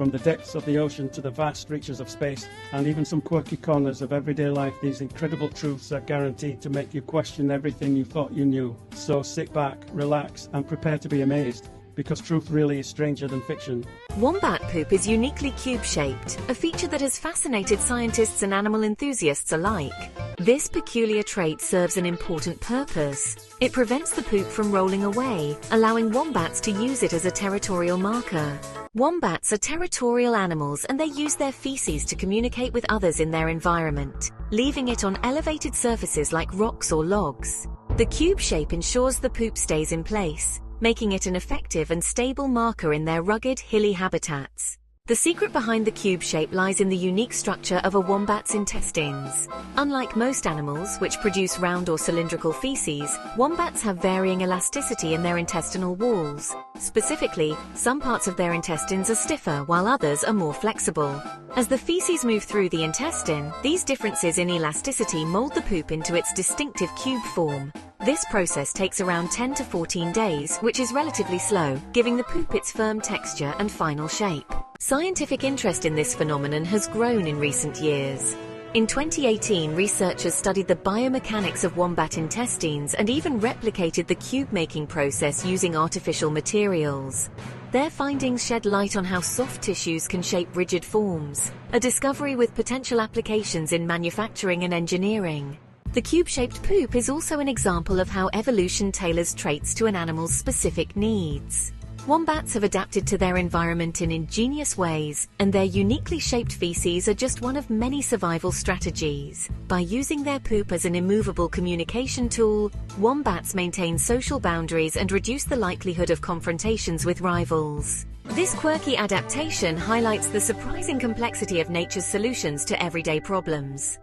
From the depths of the ocean to the vast reaches of space, and even some quirky corners of everyday life, these incredible truths are guaranteed to make you question everything you thought you knew. So sit back, relax, and prepare to be amazed, because truth really is stranger than fiction. Wombat poop is uniquely cube-shaped, a feature that has fascinated scientists and animal enthusiasts alike. This peculiar trait serves an important purpose. It prevents the poop from rolling away, allowing wombats to use it as a territorial marker. Wombats are territorial animals, and they use their feces to communicate with others in their environment, leaving it on elevated surfaces like rocks or logs. The cube shape ensures the poop stays in place, making it an effective and stable marker in their rugged, hilly habitats. The secret behind the cube shape lies in the unique structure of a wombat's intestines. Unlike most animals, which produce round or cylindrical feces, wombats have varying elasticity in their intestinal walls. Specifically, some parts of their intestines are stiffer while others are more flexible. As the feces move through the intestine, these differences in elasticity mold the poop into its distinctive cube form. This process takes around 10 to 14 days, which is relatively slow, giving the poop its firm texture and final shape. Scientific interest in this phenomenon has grown in recent years. In 2018, researchers studied the biomechanics of wombat intestines and even replicated the cube-making process using artificial materials. Their findings shed light on how soft tissues can shape rigid forms, a discovery with potential applications in manufacturing and engineering. The cube-shaped poop is also an example of how evolution tailors traits to an animal's specific needs. Wombats have adapted to their environment in ingenious ways, and their uniquely shaped feces are just one of many survival strategies. By using their poop as an immovable communication tool, wombats maintain social boundaries and reduce the likelihood of confrontations with rivals. This quirky adaptation highlights the surprising complexity of nature's solutions to everyday problems.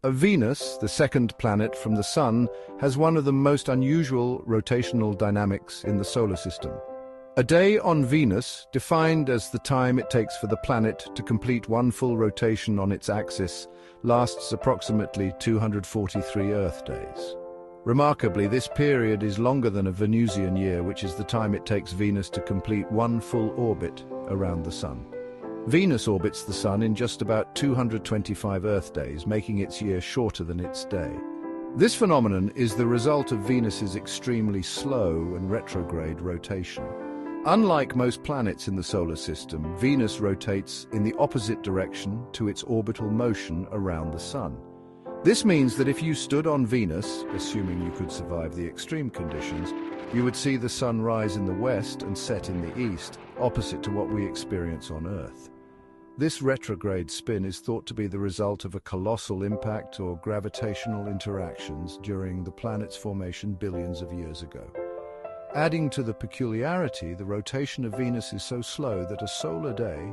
Venus, the second planet from the Sun, has one of the most unusual rotational dynamics in the solar system. A day on Venus, defined as the time it takes for the planet to complete one full rotation on its axis, lasts approximately 243 Earth days. Remarkably, this period is longer than a Venusian year, which is the time it takes Venus to complete one full orbit around the Sun. Venus orbits the Sun in just about 225 Earth days, making its year shorter than its day. This phenomenon is the result of Venus's extremely slow and retrograde rotation. Unlike most planets in the solar system, Venus rotates in the opposite direction to its orbital motion around the Sun. This means that if you stood on Venus, assuming you could survive the extreme conditions, you would see the Sun rise in the west and set in the east, opposite to what we experience on Earth. This retrograde spin is thought to be the result of a colossal impact or gravitational interactions during the planet's formation billions of years ago. Adding to the peculiarity, the rotation of Venus is so slow that a solar day,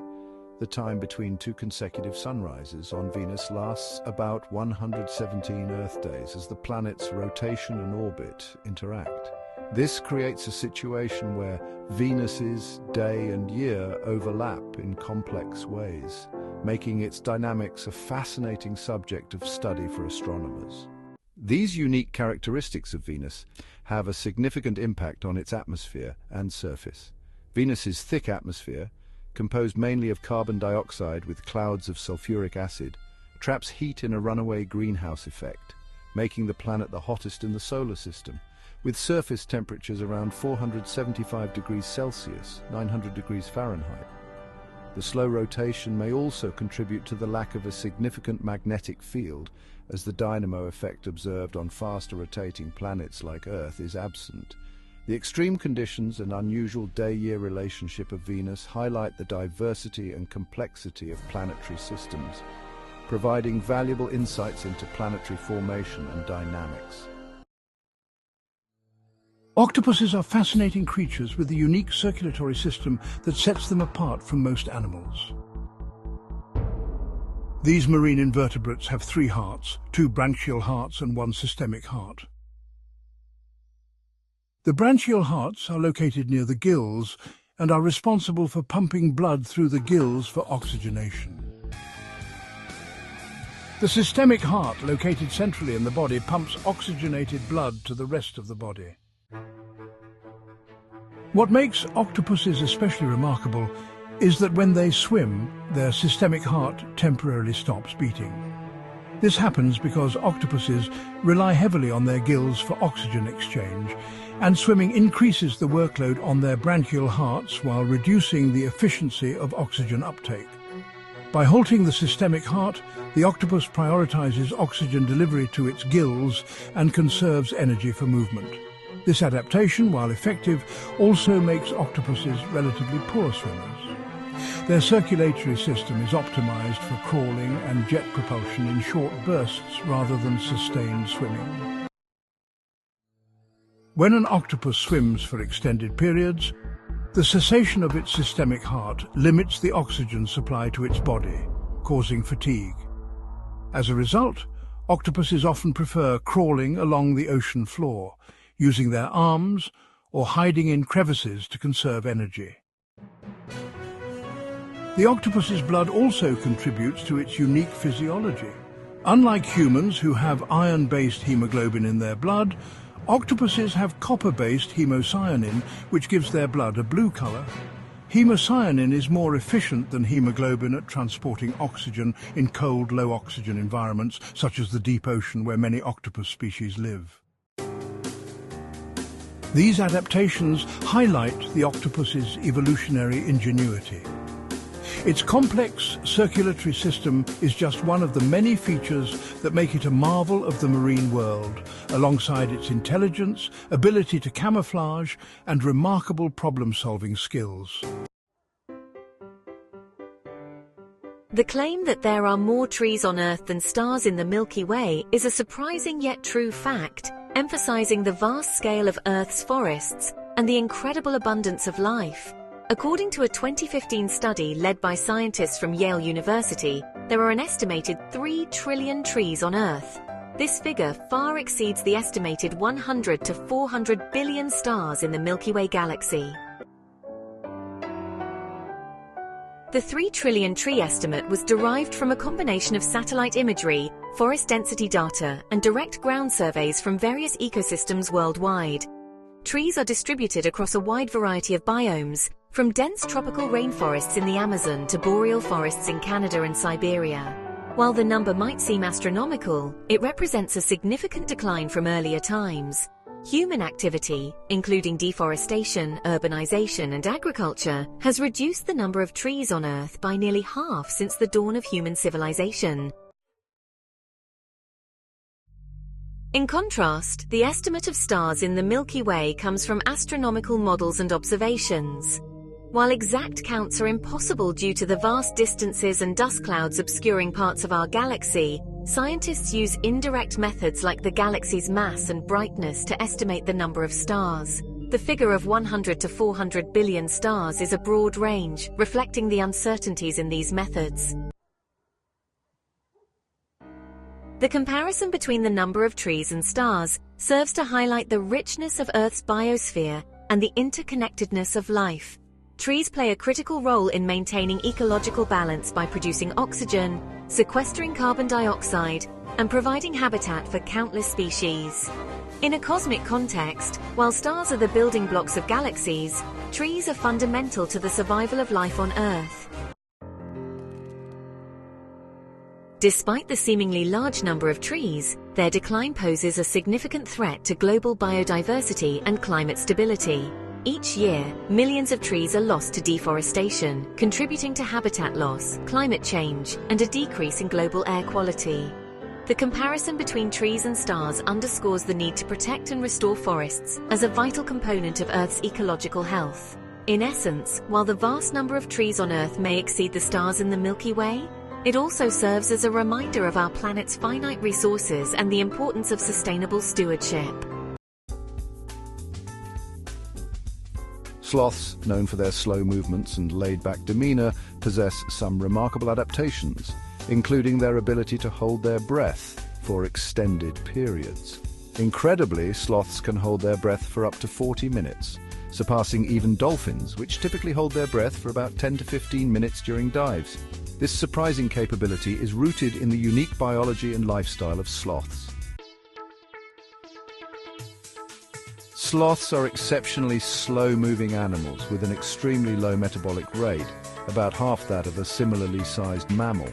the time between two consecutive sunrises on Venus, lasts about 117 Earth days as the planet's rotation and orbit interact. This creates a situation where Venus's day and year overlap in complex ways, making its dynamics a fascinating subject of study for astronomers. These unique characteristics of Venus have a significant impact on its atmosphere and surface. Venus's thick atmosphere, composed mainly of carbon dioxide with clouds of sulfuric acid, traps heat in a runaway greenhouse effect, making the planet the hottest in the solar system, with surface temperatures around 475 degrees Celsius, 900 degrees Fahrenheit. The slow rotation may also contribute to the lack of a significant magnetic field, as the dynamo effect observed on faster rotating planets like Earth is absent. The extreme conditions and unusual day-year relationship of Venus highlight the diversity and complexity of planetary systems, providing valuable insights into planetary formation and dynamics. Octopuses are fascinating creatures with a unique circulatory system that sets them apart from most animals. These marine invertebrates have 3 hearts, 2 branchial hearts and 1 systemic heart. The branchial hearts are located near the gills and are responsible for pumping blood through the gills for oxygenation. The systemic heart, located centrally in the body, pumps oxygenated blood to the rest of the body. What makes octopuses especially remarkable is that when they swim, their systemic heart temporarily stops beating. This happens because octopuses rely heavily on their gills for oxygen exchange, and swimming increases the workload on their branchial hearts while reducing the efficiency of oxygen uptake. By halting the systemic heart, the octopus prioritizes oxygen delivery to its gills and conserves energy for movement. This adaptation, while effective, also makes octopuses relatively poor swimmers. Their circulatory system is optimized for crawling and jet propulsion in short bursts rather than sustained swimming. When an octopus swims for extended periods, the cessation of its systemic heart limits the oxygen supply to its body, causing fatigue. As a result, octopuses often prefer crawling along the ocean floor, using their arms or hiding in crevices to conserve energy. The octopus's blood also contributes to its unique physiology. Unlike humans who have iron-based hemoglobin in their blood, octopuses have copper-based hemocyanin, which gives their blood a blue color. Hemocyanin is more efficient than hemoglobin at transporting oxygen in cold, low-oxygen environments, such as the deep ocean where many octopus species live. These adaptations highlight the octopus's evolutionary ingenuity. Its complex circulatory system is just one of the many features that make it a marvel of the marine world, alongside its intelligence, ability to camouflage, and remarkable problem-solving skills. The claim that there are more trees on Earth than stars in the Milky Way is a surprising yet true fact, emphasizing the vast scale of Earth's forests and the incredible abundance of life. According to a 2015 study led by scientists from Yale University, there are an estimated 3 trillion trees on Earth. This figure far exceeds the estimated 100 to 400 billion stars in the Milky Way galaxy. The 3 trillion tree estimate was derived from a combination of satellite imagery, forest density data, and direct ground surveys from various ecosystems worldwide. Trees are distributed across a wide variety of biomes, from dense tropical rainforests in the Amazon to boreal forests in Canada and Siberia. While the number might seem astronomical, it represents a significant decline from earlier times. Human activity, including deforestation, urbanization, and agriculture, has reduced the number of trees on Earth by nearly half since the dawn of human civilization. In contrast, the estimate of stars in the Milky Way comes from astronomical models and observations. While exact counts are impossible due to the vast distances and dust clouds obscuring parts of our galaxy, scientists use indirect methods like the galaxy's mass and brightness to estimate the number of stars. The figure of 100 to 400 billion stars is a broad range, reflecting the uncertainties in these methods. The comparison between the number of trees and stars serves to highlight the richness of Earth's biosphere and the interconnectedness of life. Trees play a critical role in maintaining ecological balance by producing oxygen, sequestering carbon dioxide, and providing habitat for countless species. In a cosmic context, while stars are the building blocks of galaxies, trees are fundamental to the survival of life on Earth. Despite the seemingly large number of trees, their decline poses a significant threat to global biodiversity and climate stability. Each year, millions of trees are lost to deforestation, contributing to habitat loss, climate change, and a decrease in global air quality. The comparison between trees and stars underscores the need to protect and restore forests as a vital component of Earth's ecological health. In essence, while the vast number of trees on Earth may exceed the stars in the Milky Way, it also serves as a reminder of our planet's finite resources and the importance of sustainable stewardship. Sloths, known for their slow movements and laid-back demeanor, possess some remarkable adaptations, including their ability to hold their breath for extended periods. Incredibly, sloths can hold their breath for up to 40 minutes, surpassing even dolphins, which typically hold their breath for about 10 to 15 minutes during dives. This surprising capability is rooted in the unique biology and lifestyle of sloths. Sloths are exceptionally slow-moving animals with an extremely low metabolic rate, about half that of a similarly sized mammal.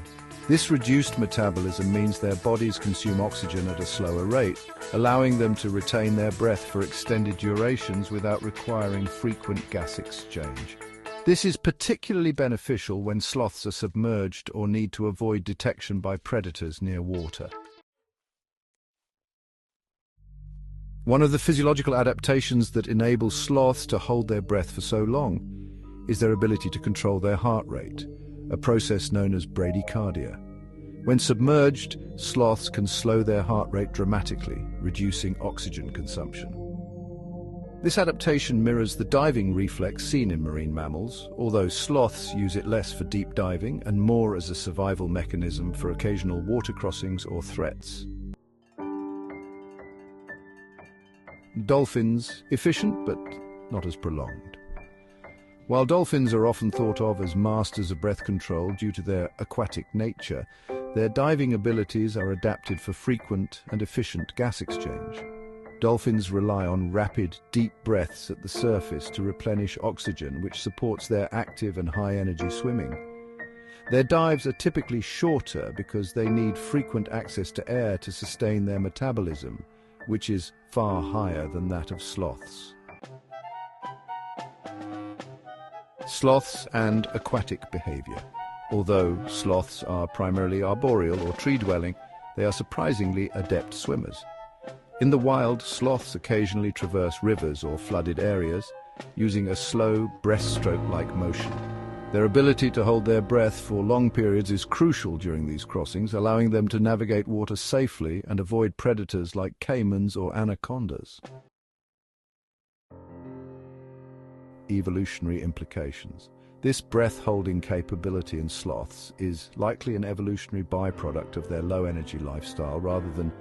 This reduced metabolism means their bodies consume oxygen at a slower rate, allowing them to retain their breath for extended durations without requiring frequent gas exchange. This is particularly beneficial when sloths are submerged or need to avoid detection by predators near water. One of the physiological adaptations that enable sloths to hold their breath for so long is their ability to control their heart rate, a process known as bradycardia. When submerged, sloths can slow their heart rate dramatically, reducing oxygen consumption. This adaptation mirrors the diving reflex seen in marine mammals, although sloths use it less for deep diving and more as a survival mechanism for occasional water crossings or threats. Dolphins, efficient but not as prolonged. While dolphins are often thought of as masters of breath control due to their aquatic nature, their diving abilities are adapted for frequent and efficient gas exchange. Dolphins rely on rapid, deep breaths at the surface to replenish oxygen, which supports their active and high-energy swimming. Their dives are typically shorter because they need frequent access to air to sustain their metabolism, which is far higher than that of sloths. Sloths and aquatic behavior. Although sloths are primarily arboreal or tree-dwelling, they are surprisingly adept swimmers. In the wild, sloths occasionally traverse rivers or flooded areas, using a slow, breaststroke-like motion. Their ability to hold their breath for long periods is crucial during these crossings, allowing them to navigate water safely and avoid predators like caimans or anacondas. Evolutionary implications. This breath-holding capability in sloths is likely an evolutionary byproduct of their low-energy lifestyle rather than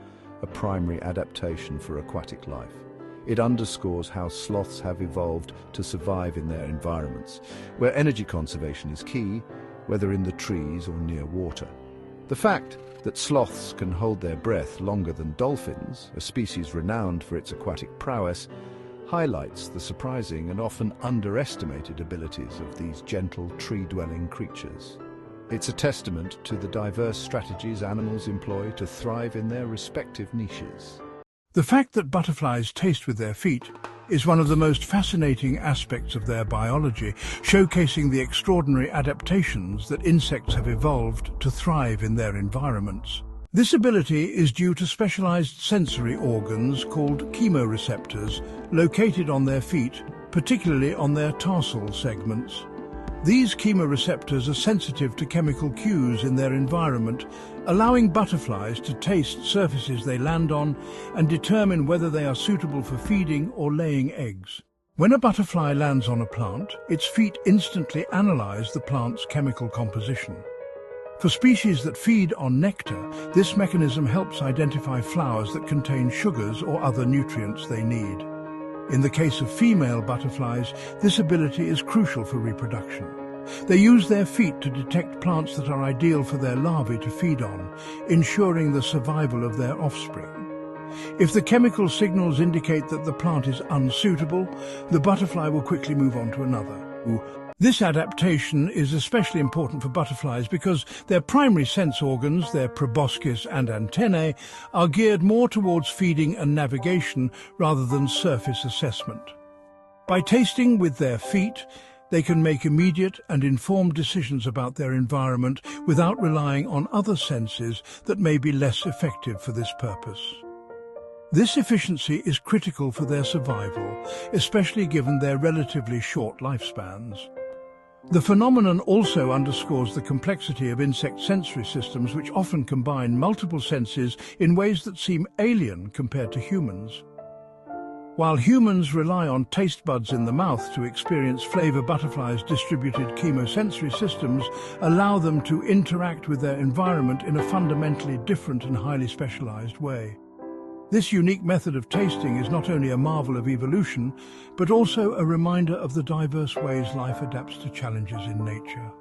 a primary adaptation for aquatic life. It underscores how sloths have evolved to survive in their environments, where energy conservation is key, whether in the trees or near water. The fact that sloths can hold their breath longer than dolphins, a species renowned for its aquatic prowess, highlights the surprising and often underestimated abilities of these gentle tree-dwelling creatures. It's a testament to the diverse strategies animals employ to thrive in their respective niches. The fact that butterflies taste with their feet is one of the most fascinating aspects of their biology, showcasing the extraordinary adaptations that insects have evolved to thrive in their environments. This ability is due to specialized sensory organs called chemoreceptors located on their feet, particularly on their tarsal segments. These chemoreceptors are sensitive to chemical cues in their environment, allowing butterflies to taste surfaces they land on and determine whether they are suitable for feeding or laying eggs. When a butterfly lands on a plant, its feet instantly analyze the plant's chemical composition. For species that feed on nectar, this mechanism helps identify flowers that contain sugars or other nutrients they need. In the case of female butterflies, this ability is crucial for reproduction. They use their feet to detect plants that are ideal for their larvae to feed on, ensuring the survival of their offspring. If the chemical signals indicate that the plant is unsuitable, the butterfly will quickly move on to another. This adaptation is especially important for butterflies because their primary sense organs, their proboscis and antennae, are geared more towards feeding and navigation rather than surface assessment. By tasting with their feet, they can make immediate and informed decisions about their environment without relying on other senses that may be less effective for this purpose. This efficiency is critical for their survival, especially given their relatively short lifespans. The phenomenon also underscores the complexity of insect sensory systems, which often combine multiple senses in ways that seem alien compared to humans. While humans rely on taste buds in the mouth to experience flavor, butterflies' distributed chemosensory systems allow them to interact with their environment in a fundamentally different and highly specialized way. This unique method of tasting is not only a marvel of evolution, but also a reminder of the diverse ways life adapts to challenges in nature.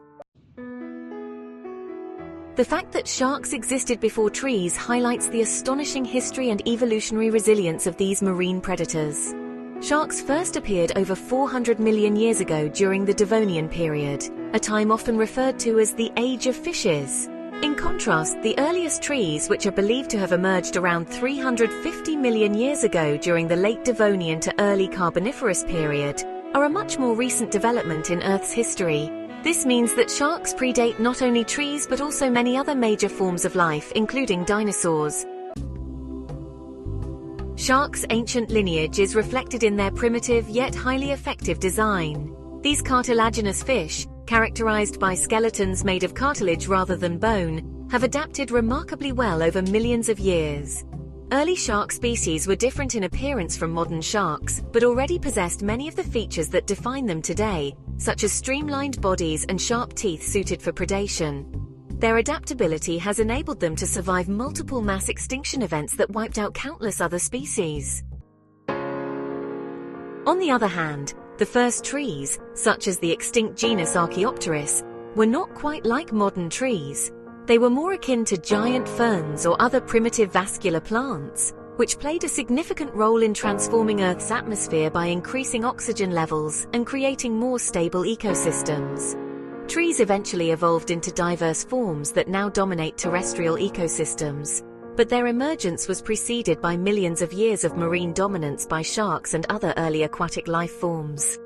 The fact that sharks existed before trees highlights the astonishing history and evolutionary resilience of these marine predators. Sharks first appeared over 400 million years ago during the Devonian period, a time often referred to as the Age of Fishes. In contrast, the earliest trees, which are believed to have emerged around 350 million years ago during the late Devonian to early Carboniferous period, are a much more recent development in Earth's history. This means that sharks predate not only trees but also many other major forms of life, including dinosaurs. Sharks' ancient lineage is reflected in their primitive yet highly effective design. These cartilaginous fish, characterized by skeletons made of cartilage rather than bone, have adapted remarkably well over millions of years. Early shark species were different in appearance from modern sharks, but already possessed many of the features that define them today, such as streamlined bodies and sharp teeth suited for predation. Their adaptability has enabled them to survive multiple mass extinction events that wiped out countless other species. On the other hand, the first trees, such as the extinct genus Archaeopteris, were not quite like modern trees. They were more akin to giant ferns or other primitive vascular plants, which played a significant role in transforming Earth's atmosphere by increasing oxygen levels and creating more stable ecosystems. Trees eventually evolved into diverse forms that now dominate terrestrial ecosystems, but their emergence was preceded by millions of years of marine dominance by sharks and other early aquatic life forms.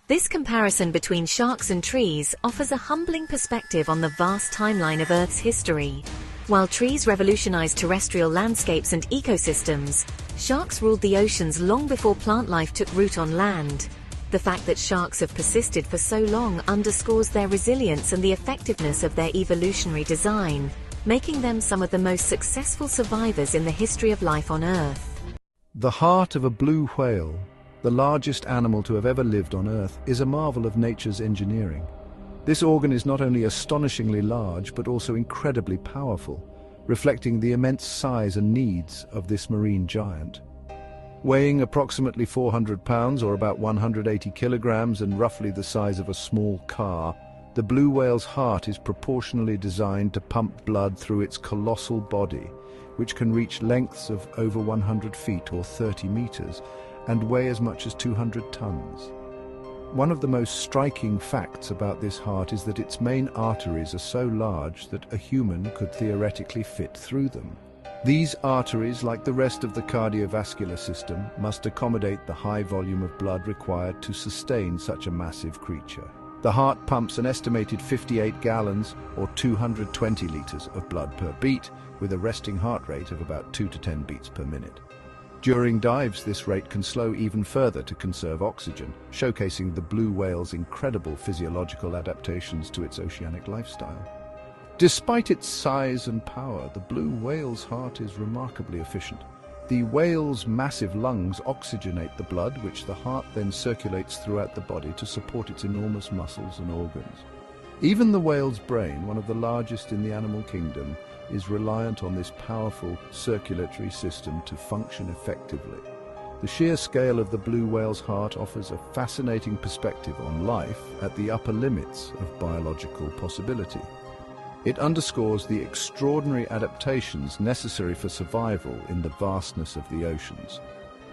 This comparison between sharks and trees offers a humbling perspective on the vast timeline of Earth's history. While trees revolutionized terrestrial landscapes and ecosystems, sharks ruled the oceans long before plant life took root on land. The fact that sharks have persisted for so long underscores their resilience and the effectiveness of their evolutionary design, making them some of the most successful survivors in the history of life on Earth. The heart of a blue whale, the largest animal to have ever lived on Earth, is a marvel of nature's engineering. This organ is not only astonishingly large, but also incredibly powerful, reflecting the immense size and needs of this marine giant. Weighing approximately 400 pounds or about 180 kilograms and roughly the size of a small car, the blue whale's heart is proportionally designed to pump blood through its colossal body, which can reach lengths of over 100 feet or 30 meters, and weigh as much as 200 tons. One of the most striking facts about this heart is that its main arteries are so large that a human could theoretically fit through them. These arteries, like the rest of the cardiovascular system, must accommodate the high volume of blood required to sustain such a massive creature. The heart pumps an estimated 58 gallons or 220 liters of blood per beat, with a resting heart rate of about 2 to 10 beats per minute. During dives, this rate can slow even further to conserve oxygen, showcasing the blue whale's incredible physiological adaptations to its oceanic lifestyle. Despite its size and power, the blue whale's heart is remarkably efficient. The whale's massive lungs oxygenate the blood, which the heart then circulates throughout the body to support its enormous muscles and organs. Even the whale's brain, one of the largest in the animal kingdom, is reliant on this powerful circulatory system to function effectively. The sheer scale of the blue whale's heart offers a fascinating perspective on life at the upper limits of biological possibility. It underscores the extraordinary adaptations necessary for survival in the vastness of the oceans.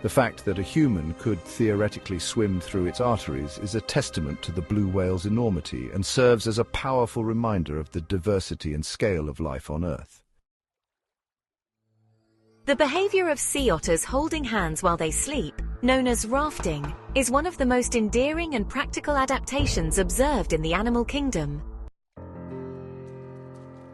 The fact that a human could theoretically swim through its arteries is a testament to the blue whale's enormity and serves as a powerful reminder of the diversity and scale of life on Earth. The behavior of sea otters holding hands while they sleep, known as rafting, is one of the most endearing and practical adaptations observed in the animal kingdom.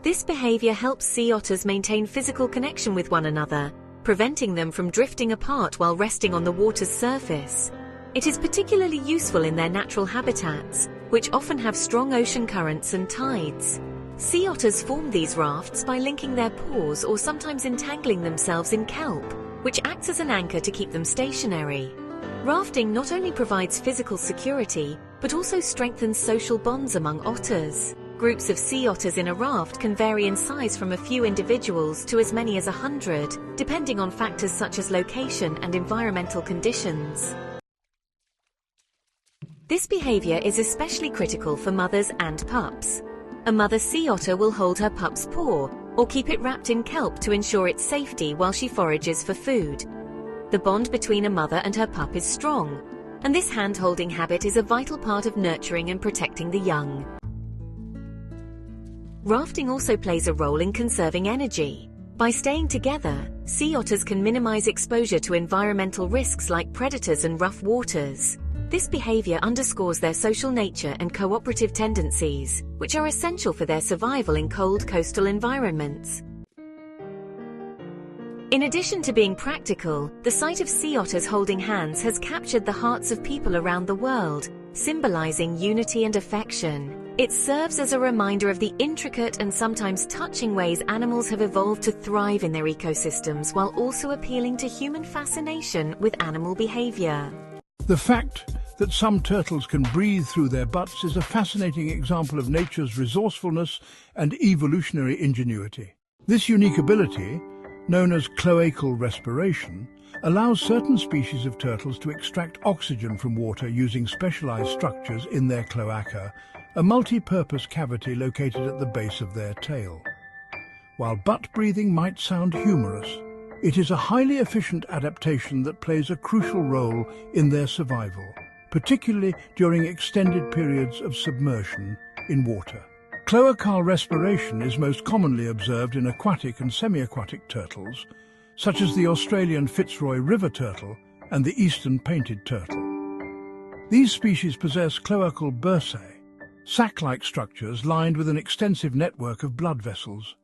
This behavior helps sea otters maintain physical connection with one another, preventing them from drifting apart while resting on the water's surface. It is particularly useful in their natural habitats, which often have strong ocean currents and tides. Sea otters form these rafts by linking their paws or sometimes entangling themselves in kelp, which acts as an anchor to keep them stationary. Rafting not only provides physical security, but also strengthens social bonds among otters. Groups of sea otters in a raft can vary in size from a few individuals to as many as 100, depending on factors such as location and environmental conditions. This behavior is especially critical for mothers and pups. A mother sea otter will hold her pup's paw or keep it wrapped in kelp to ensure its safety while she forages for food. The bond between a mother and her pup is strong, and this hand-holding habit is a vital part of nurturing and protecting the young. Rafting also plays a role in conserving energy. By staying together, sea otters can minimize exposure to environmental risks like predators and rough waters. This behavior underscores their social nature and cooperative tendencies, which are essential for their survival in cold coastal environments. In addition to being practical, the sight of sea otters holding hands has captured the hearts of people around the world, symbolizing unity and affection. It serves as a reminder of the intricate and sometimes touching ways animals have evolved to thrive in their ecosystems, while also appealing to human fascination with animal behavior. The fact that some turtles can breathe through their butts is a fascinating example of nature's resourcefulness and evolutionary ingenuity. This unique ability, known as cloacal respiration, allows certain species of turtles to extract oxygen from water using specialized structures in their cloaca, a multi-purpose cavity located at the base of their tail. While butt breathing might sound humorous, it is a highly efficient adaptation that plays a crucial role in their survival, particularly during extended periods of submersion in water. Cloacal respiration is most commonly observed in aquatic and semi-aquatic turtles, such as the Australian Fitzroy river turtle and the eastern painted turtle. These species possess cloacal bursae, sac-like structures lined with an extensive network of blood vessels.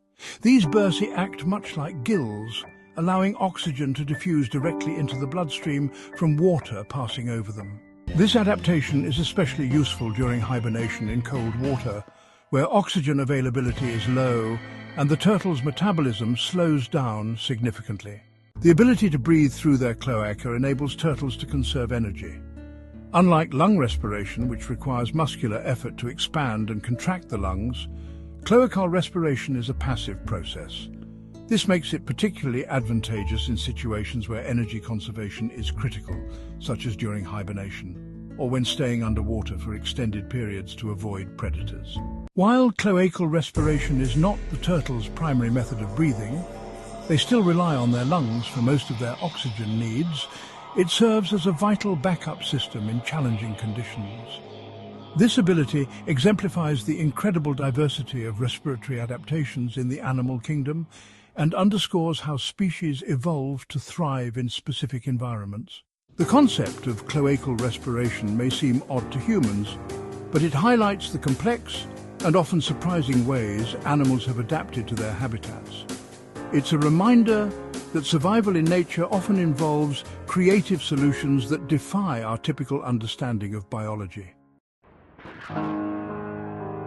These bursae act much like gills, allowing oxygen to diffuse directly into the bloodstream from water passing over them. This adaptation is especially useful during hibernation in cold water, where oxygen availability is low and the turtle's metabolism slows down significantly. The ability to breathe through their cloaca enables turtles to conserve energy. Unlike lung respiration, which requires muscular effort to expand and contract the lungs, cloacal respiration is a passive process. This makes it particularly advantageous in situations where energy conservation is critical, such as during hibernation, or when staying underwater for extended periods to avoid predators. While cloacal respiration is not the turtle's primary method of breathing, they still rely on their lungs for most of their oxygen needs. It serves as a vital backup system in challenging conditions. This ability exemplifies the incredible diversity of respiratory adaptations in the animal kingdom and underscores how species evolve to thrive in specific environments. The concept of cloacal respiration may seem odd to humans, but it highlights the complex and often surprising ways animals have adapted to their habitats. It's a reminder that survival in nature often involves creative solutions that defy our typical understanding of biology.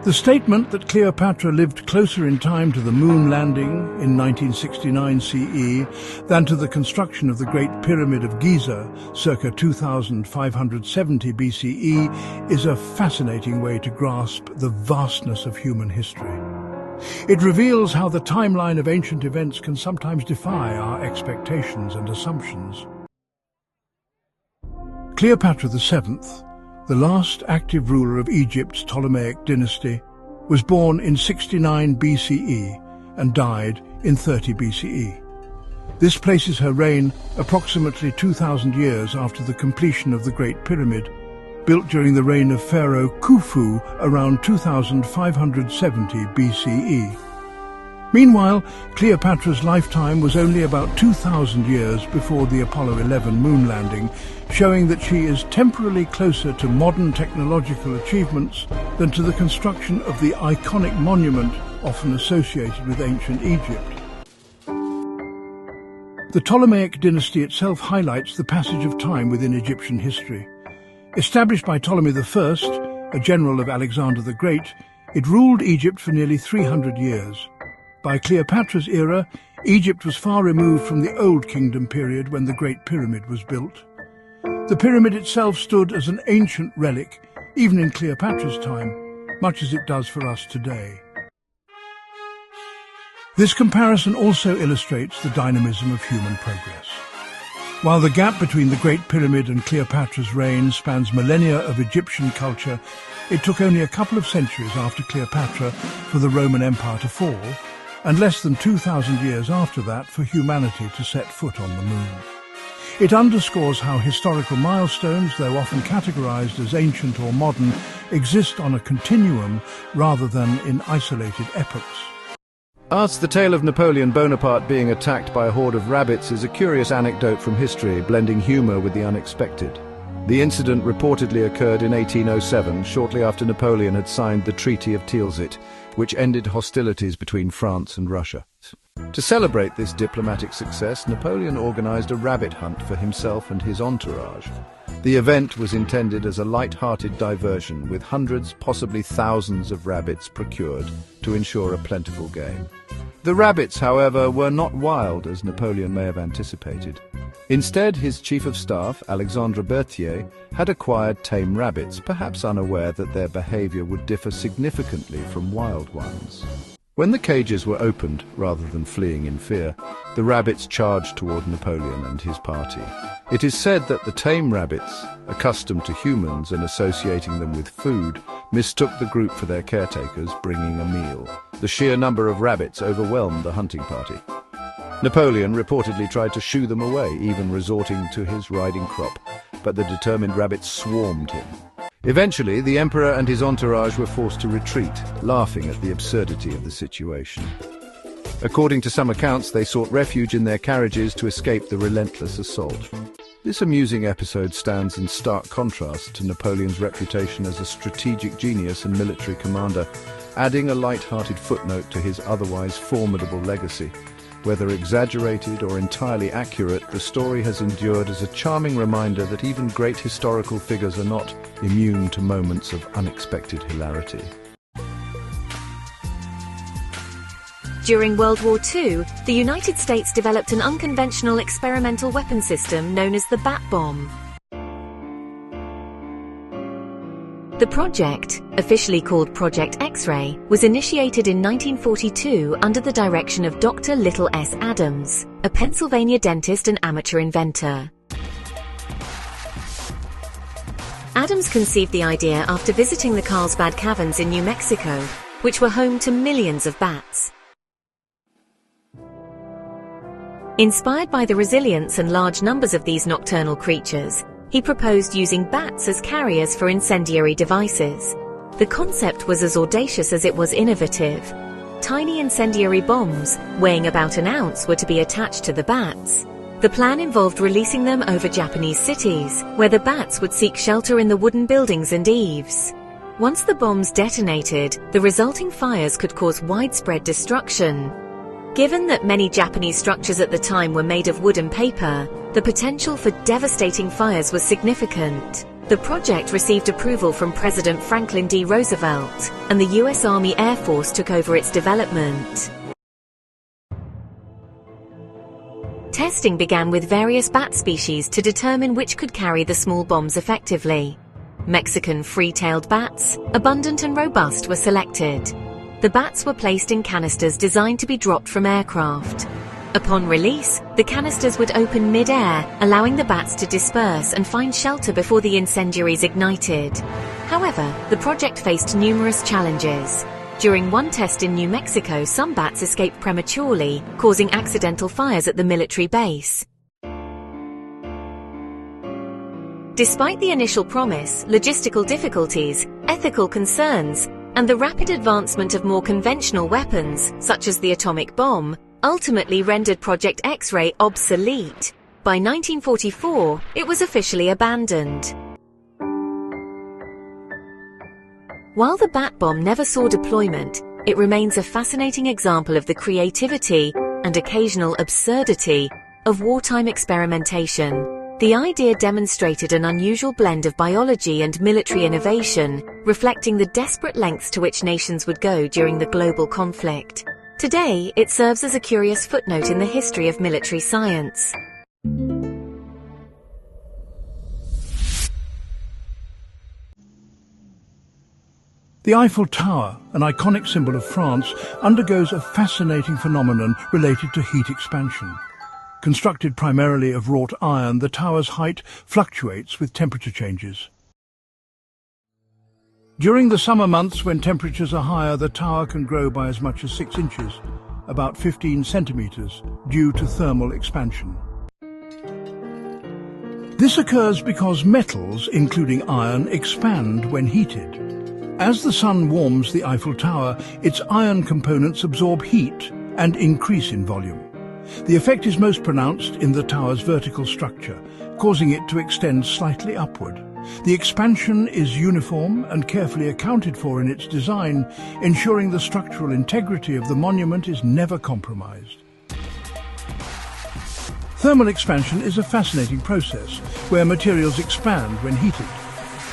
The statement that Cleopatra lived closer in time to the moon landing in 1969 CE than to the construction of the Great Pyramid of Giza circa 2570 BCE is a fascinating way to grasp the vastness of human history. It reveals how the timeline of ancient events can sometimes defy our expectations and assumptions. Cleopatra VII, the last active ruler of Egypt's Ptolemaic dynasty, was born in 69 BCE and died in 30 BCE. This places her reign approximately 2,000 years after the completion of the Great Pyramid, built during the reign of Pharaoh Khufu around 2570 BCE. Meanwhile, Cleopatra's lifetime was only about 2,000 years before the Apollo 11 moon landing, showing that she is temporally closer to modern technological achievements than to the construction of the iconic monument often associated with ancient Egypt. The Ptolemaic dynasty itself highlights the passage of time within Egyptian history. Established by Ptolemy I, a general of Alexander the Great, it ruled Egypt for nearly 300 years. By Cleopatra's era, Egypt was far removed from the Old Kingdom period when the Great Pyramid was built. The pyramid itself stood as an ancient relic, even in Cleopatra's time, much as it does for us today. This comparison also illustrates the dynamism of human progress. While the gap between the Great Pyramid and Cleopatra's reign spans millennia of Egyptian culture, it took only a couple of centuries after Cleopatra for the Roman Empire to fall, and less than 2,000 years after that for humanity to set foot on the moon. It underscores how historical milestones, though often categorized as ancient or modern, exist on a continuum rather than in isolated epochs. The tale of Napoleon Bonaparte being attacked by a horde of rabbits is a curious anecdote from history, blending humour with the unexpected. The incident reportedly occurred in 1807, shortly after Napoleon had signed the Treaty of Tilsit, which ended hostilities between France and Russia. To celebrate this diplomatic success, Napoleon organised a rabbit hunt for himself and his entourage. The event was intended as a light-hearted diversion, with hundreds, possibly thousands of rabbits procured to ensure a plentiful game. The rabbits, however, were not wild as Napoleon may have anticipated. Instead, his chief of staff, Alexandre Berthier, had acquired tame rabbits, perhaps unaware that their behaviour would differ significantly from wild ones. When the cages were opened, rather than fleeing in fear, the rabbits charged toward Napoleon and his party. It is said that the tame rabbits, accustomed to humans and associating them with food, mistook the group for their caretakers, bringing a meal. The sheer number of rabbits overwhelmed the hunting party. Napoleon reportedly tried to shoo them away, even resorting to his riding crop, but the determined rabbits swarmed him. Eventually, the emperor and his entourage were forced to retreat, laughing at the absurdity of the situation. According to some accounts, they sought refuge in their carriages to escape the relentless assault. This amusing episode stands in stark contrast to Napoleon's reputation as a strategic genius and military commander, adding a light-hearted footnote to his otherwise formidable legacy. Whether exaggerated or entirely accurate, the story has endured as a charming reminder that even great historical figures are not immune to moments of unexpected hilarity. During World War II, the United States developed an unconventional experimental weapon system known as the bat bomb. The project, officially called Project X-ray, was initiated in 1942 under the direction of Dr. Little S. Adams, a Pennsylvania dentist and amateur inventor. Adams conceived the idea after visiting the Carlsbad Caverns in New Mexico, which were home to millions of bats. Inspired by the resilience and large numbers of these nocturnal creatures, he proposed using bats as carriers for incendiary devices. The concept was as audacious as it was innovative. Tiny incendiary bombs, weighing about an ounce, were to be attached to the bats. The plan involved releasing them over Japanese cities, where the bats would seek shelter in the wooden buildings and eaves. Once the bombs detonated, the resulting fires could cause widespread destruction. Given that many Japanese structures at the time were made of wood and paper, the potential for devastating fires was significant. The project received approval from President Franklin D. Roosevelt, and the U.S. Army Air Force took over its development. Testing began with various bat species to determine which could carry the small bombs effectively. Mexican free-tailed bats, abundant and robust, were selected. The bats were placed in canisters designed to be dropped from aircraft. Upon release, the canisters would open mid-air, allowing the bats to disperse and find shelter before the incendiaries ignited. However, the project faced numerous challenges. During one test in New Mexico, some bats escaped prematurely, causing accidental fires at the military base. Despite the initial promise, logistical difficulties, ethical concerns, and the rapid advancement of more conventional weapons, such as the atomic bomb, ultimately rendered Project X-ray obsolete. By 1944, it was officially abandoned. While the bat bomb never saw deployment, it remains a fascinating example of the creativity and occasional absurdity of wartime experimentation. The idea demonstrated an unusual blend of biology and military innovation, reflecting the desperate lengths to which nations would go during the global conflict. Today, it serves as a curious footnote in the history of military science. The Eiffel Tower, an iconic symbol of France, undergoes a fascinating phenomenon related to heat expansion. Constructed primarily of wrought iron, the tower's height fluctuates with temperature changes. During the summer months, when temperatures are higher, the tower can grow by as much as 6 inches, about 15 centimeters, due to thermal expansion. This occurs because metals, including iron, expand when heated. As the sun warms the Eiffel Tower, its iron components absorb heat and increase in volume. The effect is most pronounced in the tower's vertical structure, causing it to extend slightly upward. The expansion is uniform and carefully accounted for in its design, ensuring the structural integrity of the monument is never compromised. Thermal expansion is a fascinating process where materials expand when heated.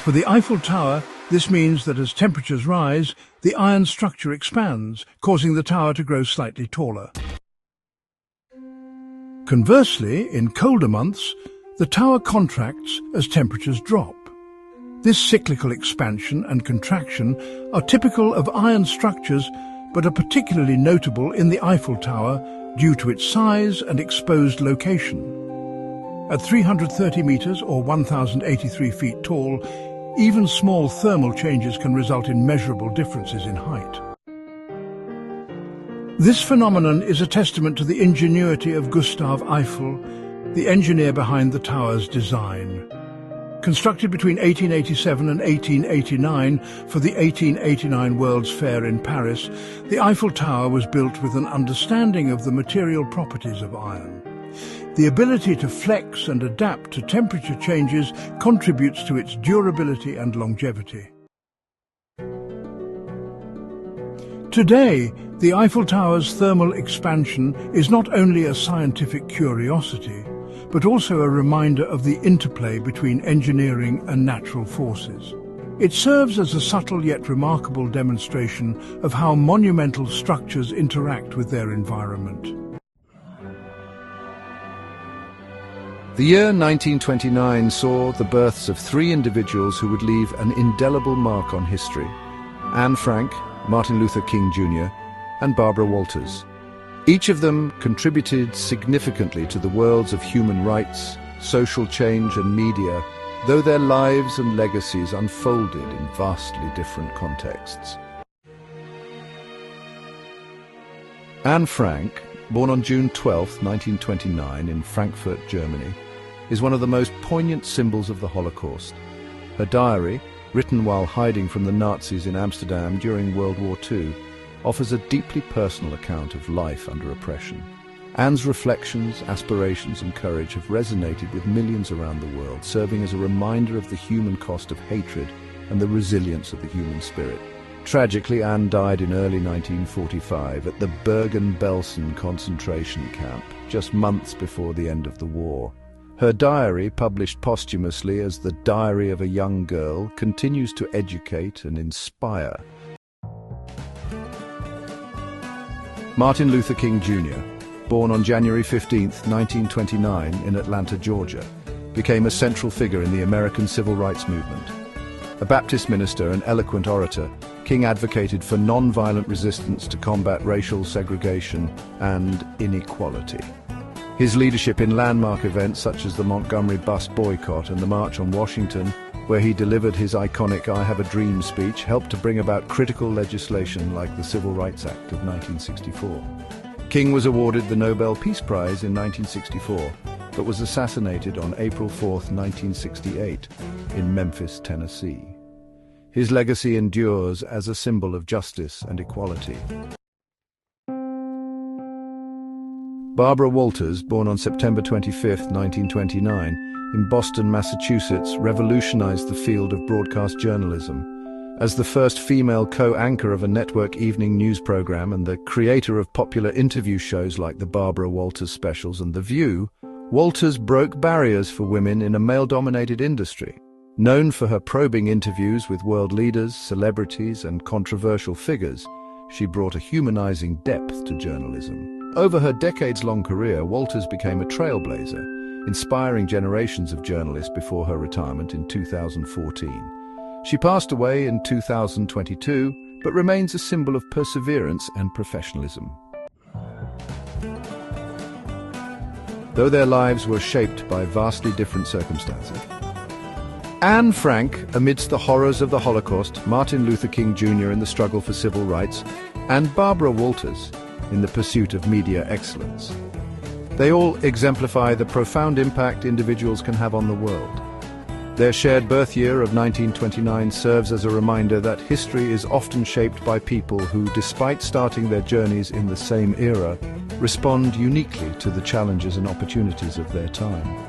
For the Eiffel Tower, this means that as temperatures rise, the iron structure expands, causing the tower to grow slightly taller. Conversely, in colder months, the tower contracts as temperatures drop. This cyclical expansion and contraction are typical of iron structures, but are particularly notable in the Eiffel Tower due to its size and exposed location. At 330 meters or 1,083 feet tall, even small thermal changes can result in measurable differences in height. This phenomenon is a testament to the ingenuity of Gustav Eiffel, the engineer behind the tower's design. Constructed between 1887 and 1889 for the 1889 World's Fair in Paris, the Eiffel Tower was built with an understanding of the material properties of iron. The ability to flex and adapt to temperature changes contributes to its durability and longevity. Today, the Eiffel Tower's thermal expansion is not only a scientific curiosity, but also a reminder of the interplay between engineering and natural forces. It serves as a subtle yet remarkable demonstration of how monumental structures interact with their environment. The year 1929 saw the births of three individuals who would leave an indelible mark on history: Anne Frank, Martin Luther King Jr., and Barbara Walters. Each of them contributed significantly to the worlds of human rights, social change and media, though their lives and legacies unfolded in vastly different contexts. Anne Frank, born on June 12, 1929 in Frankfurt, Germany, is one of the most poignant symbols of the Holocaust. Her diary, written while hiding from the Nazis in Amsterdam during World War II, offers a deeply personal account of life under oppression. Anne's reflections, aspirations and courage have resonated with millions around the world, serving as a reminder of the human cost of hatred and the resilience of the human spirit. Tragically, Anne died in early 1945 at the Bergen-Belsen concentration camp, just months before the end of the war. Her diary, published posthumously as The Diary of a Young Girl, continues to educate and inspire. Martin Luther King Jr., born on January 15, 1929 in Atlanta, Georgia, became a central figure in the American civil rights movement. A Baptist minister and eloquent orator, King advocated for non-violent resistance to combat racial segregation and inequality. His leadership in landmark events such as the Montgomery bus boycott and the March on Washington, where he delivered his iconic "I Have a Dream" speech, helped to bring about critical legislation like the Civil Rights Act of 1964. King was awarded the Nobel Peace Prize in 1964, but was assassinated on April 4, 1968, in Memphis, Tennessee. His legacy endures as a symbol of justice and equality. Barbara Walters, born on September 25, 1929, in Boston, Massachusetts, revolutionized the field of broadcast journalism. As the first female co-anchor of a network evening news program and the creator of popular interview shows like the Barbara Walters Specials and The View, Walters broke barriers for women in a male-dominated industry. Known for her probing interviews with world leaders, celebrities, and controversial figures, she brought a humanizing depth to journalism. Over her decades-long career, Walters became a trailblazer, inspiring generations of journalists before her retirement in 2014. She passed away in 2022, but remains a symbol of perseverance and professionalism. Though their lives were shaped by vastly different circumstances. Anne Frank amidst the horrors of the Holocaust, Martin Luther King Jr. in the struggle for civil rights, and Barbara Walters in the pursuit of media excellence. They all exemplify the profound impact individuals can have on the world. Their shared birth year of 1929 serves as a reminder that history is often shaped by people who, despite starting their journeys in the same era, respond uniquely to the challenges and opportunities of their time.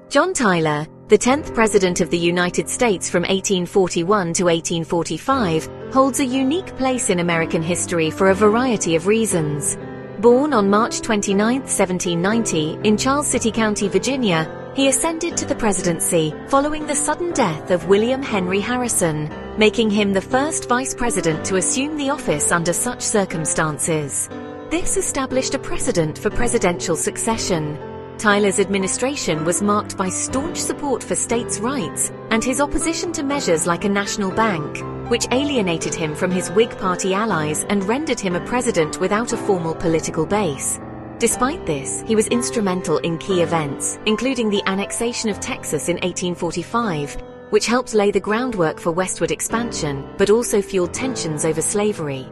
John Tyler, the 10th President of the United States from 1841 to 1845, holds a unique place in American history for a variety of reasons. Born on March 29, 1790, in Charles City County, Virginia, he ascended to the presidency following the sudden death of William Henry Harrison, making him the first vice president to assume the office under such circumstances. This established a precedent for presidential succession. Tyler's administration was marked by staunch support for states' rights and his opposition to measures like a national bank, which alienated him from his Whig Party allies and rendered him a president without a formal political base. Despite this, he was instrumental in key events, including the annexation of Texas in 1845, which helped lay the groundwork for westward expansion, but also fueled tensions over slavery.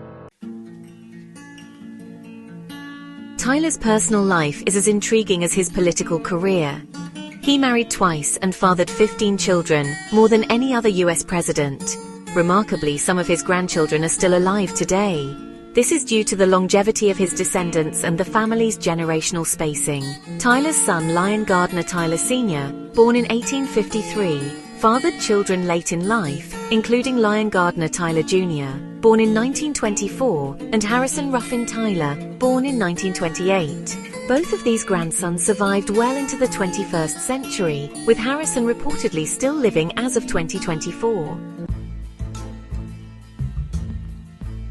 Tyler's personal life is as intriguing as his political career. He married twice and fathered 15 children, more than any other US president. Remarkably, some of his grandchildren are still alive today. This is due to the longevity of his descendants and the family's generational spacing. Tyler's son, Lyon Gardner Tyler Sr., born in 1853, fathered children late in life, including Lyon Gardner Tyler Jr., born in 1924, and Harrison Ruffin Tyler, born in 1928. Both of these grandsons survived well into the 21st century, with Harrison reportedly still living as of 2024.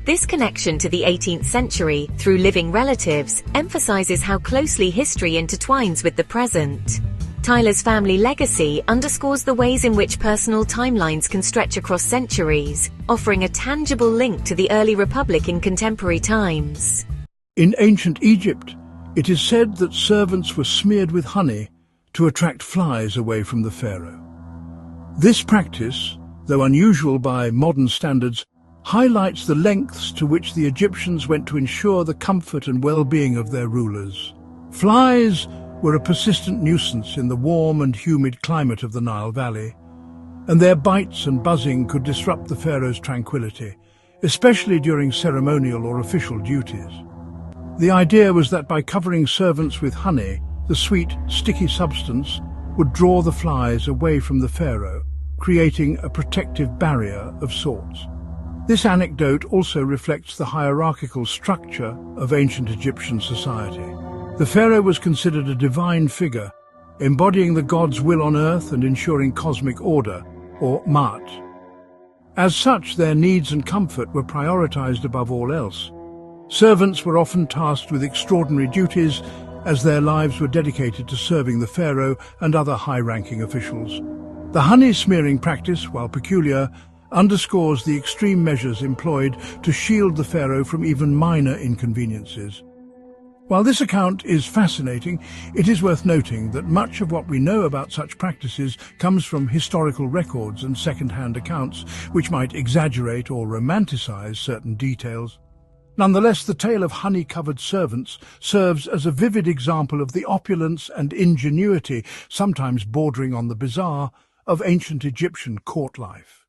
This connection to the 18th century, through living relatives, emphasizes how closely history intertwines with the present. Tyler's family legacy underscores the ways in which personal timelines can stretch across centuries, offering a tangible link to the early republic in contemporary times. In ancient Egypt, it is said that servants were smeared with honey to attract flies away from the pharaoh. This practice, though unusual by modern standards, highlights the lengths to which the Egyptians went to ensure the comfort and well-being of their rulers. Flies were a persistent nuisance in the warm and humid climate of the Nile Valley, and their bites and buzzing could disrupt the pharaoh's tranquility, especially during ceremonial or official duties. The idea was that by covering servants with honey, the sweet, sticky substance would draw the flies away from the pharaoh, creating a protective barrier of sorts. This anecdote also reflects the hierarchical structure of ancient Egyptian society. The pharaoh was considered a divine figure, embodying the god's will on earth and ensuring cosmic order, or Ma'at. As such, their needs and comfort were prioritized above all else. Servants were often tasked with extraordinary duties, as their lives were dedicated to serving the pharaoh and other high-ranking officials. The honey-smearing practice, while peculiar, underscores the extreme measures employed to shield the pharaoh from even minor inconveniences. While this account is fascinating, it is worth noting that much of what we know about such practices comes from historical records and second-hand accounts, which might exaggerate or romanticize certain details. Nonetheless, the tale of honey-covered servants serves as a vivid example of the opulence and ingenuity, sometimes bordering on the bizarre, of ancient Egyptian court life.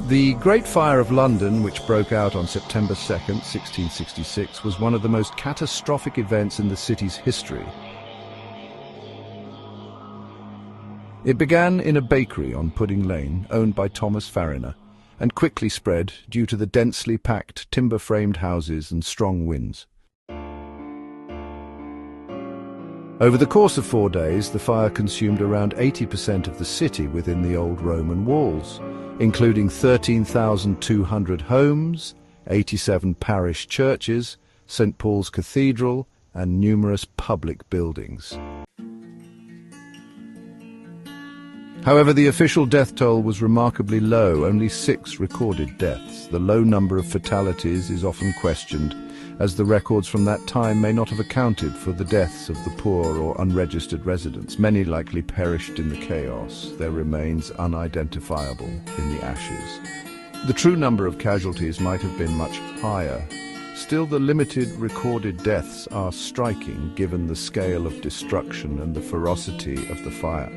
The Great Fire of London, which broke out on September 2nd, 1666, was one of the most catastrophic events in the city's history. It began in a bakery on Pudding Lane, owned by Thomas Fariner, and quickly spread due to the densely packed timber-framed houses and strong winds. Over the course of 4 days, the fire consumed around 80% of the city within the old Roman walls, including 13,200 homes, 87 parish churches, St. Paul's Cathedral, and numerous public buildings. However, the official death toll was remarkably low, only 6 recorded deaths. The low number of fatalities is often questioned, as the records from that time may not have accounted for the deaths of the poor or unregistered residents. Many likely perished in the chaos, their remains unidentifiable in the ashes. The true number of casualties might have been much higher. Still, the limited recorded deaths are striking given the scale of destruction and the ferocity of the fire.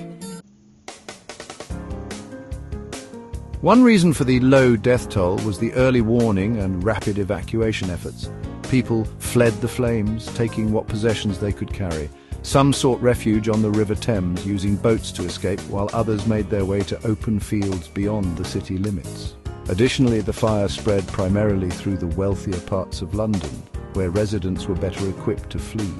One reason for the low death toll was the early warning and rapid evacuation efforts. People fled the flames, taking what possessions they could carry. Some sought refuge on the River Thames using boats to escape, while others made their way to open fields beyond the city limits. Additionally, the fire spread primarily through the wealthier parts of London, where residents were better equipped to flee.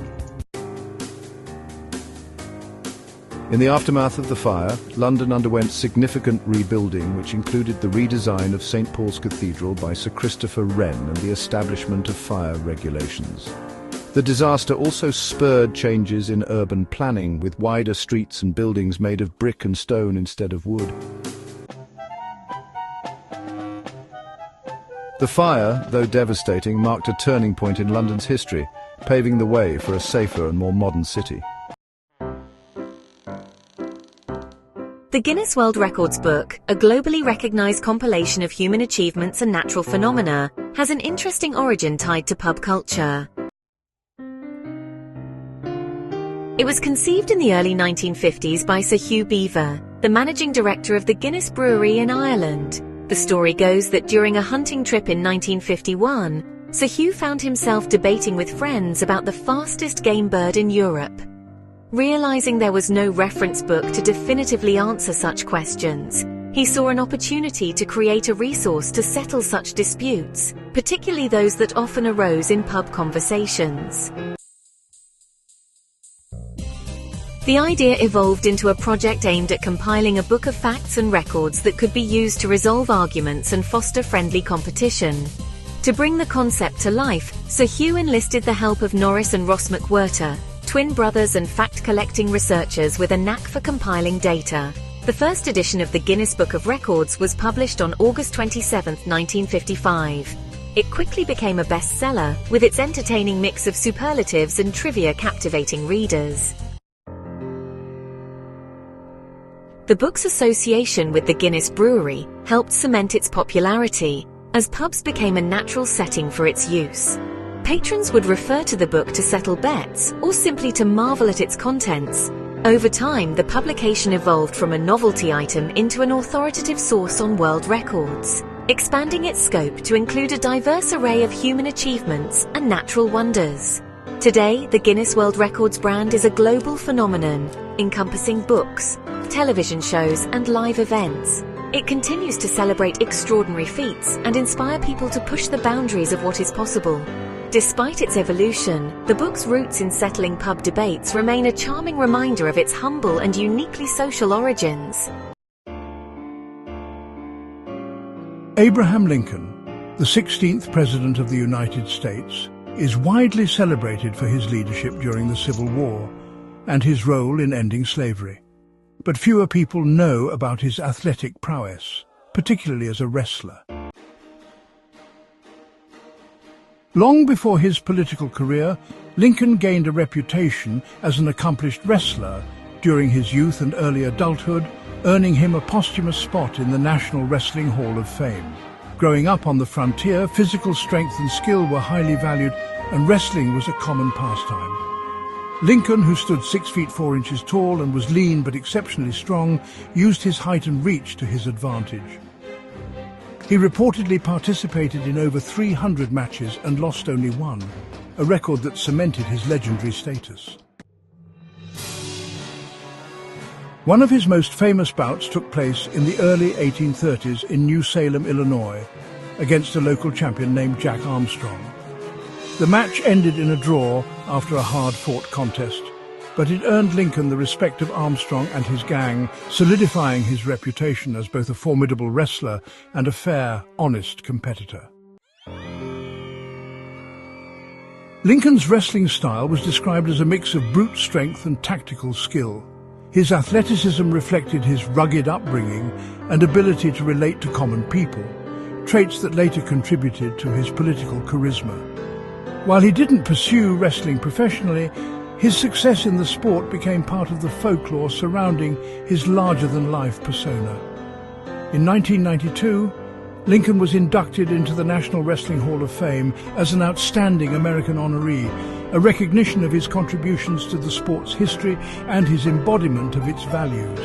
In the aftermath of the fire, London underwent significant rebuilding, which included the redesign of St. Paul's Cathedral by Sir Christopher Wren and the establishment of fire regulations. The disaster also spurred changes in urban planning, with wider streets and buildings made of brick and stone instead of wood. The fire, though devastating, marked a turning point in London's history, paving the way for a safer and more modern city. The Guinness World Records book, a globally recognized compilation of human achievements and natural phenomena, has an interesting origin tied to pub culture. It was conceived in the early 1950s by Sir Hugh Beaver, the managing director of the Guinness Brewery in Ireland. The story goes that during a hunting trip in 1951, Sir Hugh found himself debating with friends about the fastest game bird in Europe. Realizing there was no reference book to definitively answer such questions, he saw an opportunity to create a resource to settle such disputes, particularly those that often arose in pub conversations. The idea evolved into a project aimed at compiling a book of facts and records that could be used to resolve arguments and foster friendly competition. To bring the concept to life, Sir Hugh enlisted the help of Norris and Ross McWhirter, twin brothers and fact-collecting researchers with a knack for compiling data. The first edition of the Guinness Book of Records was published on August 27, 1955. It quickly became a bestseller, with its entertaining mix of superlatives and trivia captivating readers. The book's association with the Guinness Brewery helped cement its popularity, as pubs became a natural setting for its use. Patrons would refer to the book to settle bets or simply to marvel at its contents. Over time, the publication evolved from a novelty item into an authoritative source on world records, expanding its scope to include a diverse array of human achievements and natural wonders. Today, the Guinness World Records brand is a global phenomenon, encompassing books, television shows, and live events. It continues to celebrate extraordinary feats and inspire people to push the boundaries of what is possible. Despite its evolution, the book's roots in settling pub debates remain a charming reminder of its humble and uniquely social origins. Abraham Lincoln, the 16th President of the United States, is widely celebrated for his leadership during the Civil War and his role in ending slavery. But fewer people know about his athletic prowess, particularly as a wrestler. Long before his political career, Lincoln gained a reputation as an accomplished wrestler during his youth and early adulthood, earning him a posthumous spot in the National Wrestling Hall of Fame. Growing up on the frontier, physical strength and skill were highly valued, and wrestling was a common pastime. Lincoln, who stood 6 feet 4 inches tall and was lean but exceptionally strong, used his height and reach to his advantage. He reportedly participated in over 300 matches and lost only one, a record that cemented his legendary status. One of his most famous bouts took place in the early 1830s in New Salem, Illinois, against a local champion named Jack Armstrong. The match ended in a draw after a hard-fought contest, but it earned Lincoln the respect of Armstrong and his gang, solidifying his reputation as both a formidable wrestler and a fair, honest competitor. Lincoln's wrestling style was described as a mix of brute strength and tactical skill. His athleticism reflected his rugged upbringing and ability to relate to common people, traits that later contributed to his political charisma. While he didn't pursue wrestling professionally, his success in the sport became part of the folklore surrounding his larger-than-life persona. In 1992, Lincoln was inducted into the National Wrestling Hall of Fame as an outstanding American honoree, a recognition of his contributions to the sport's history and his embodiment of its values.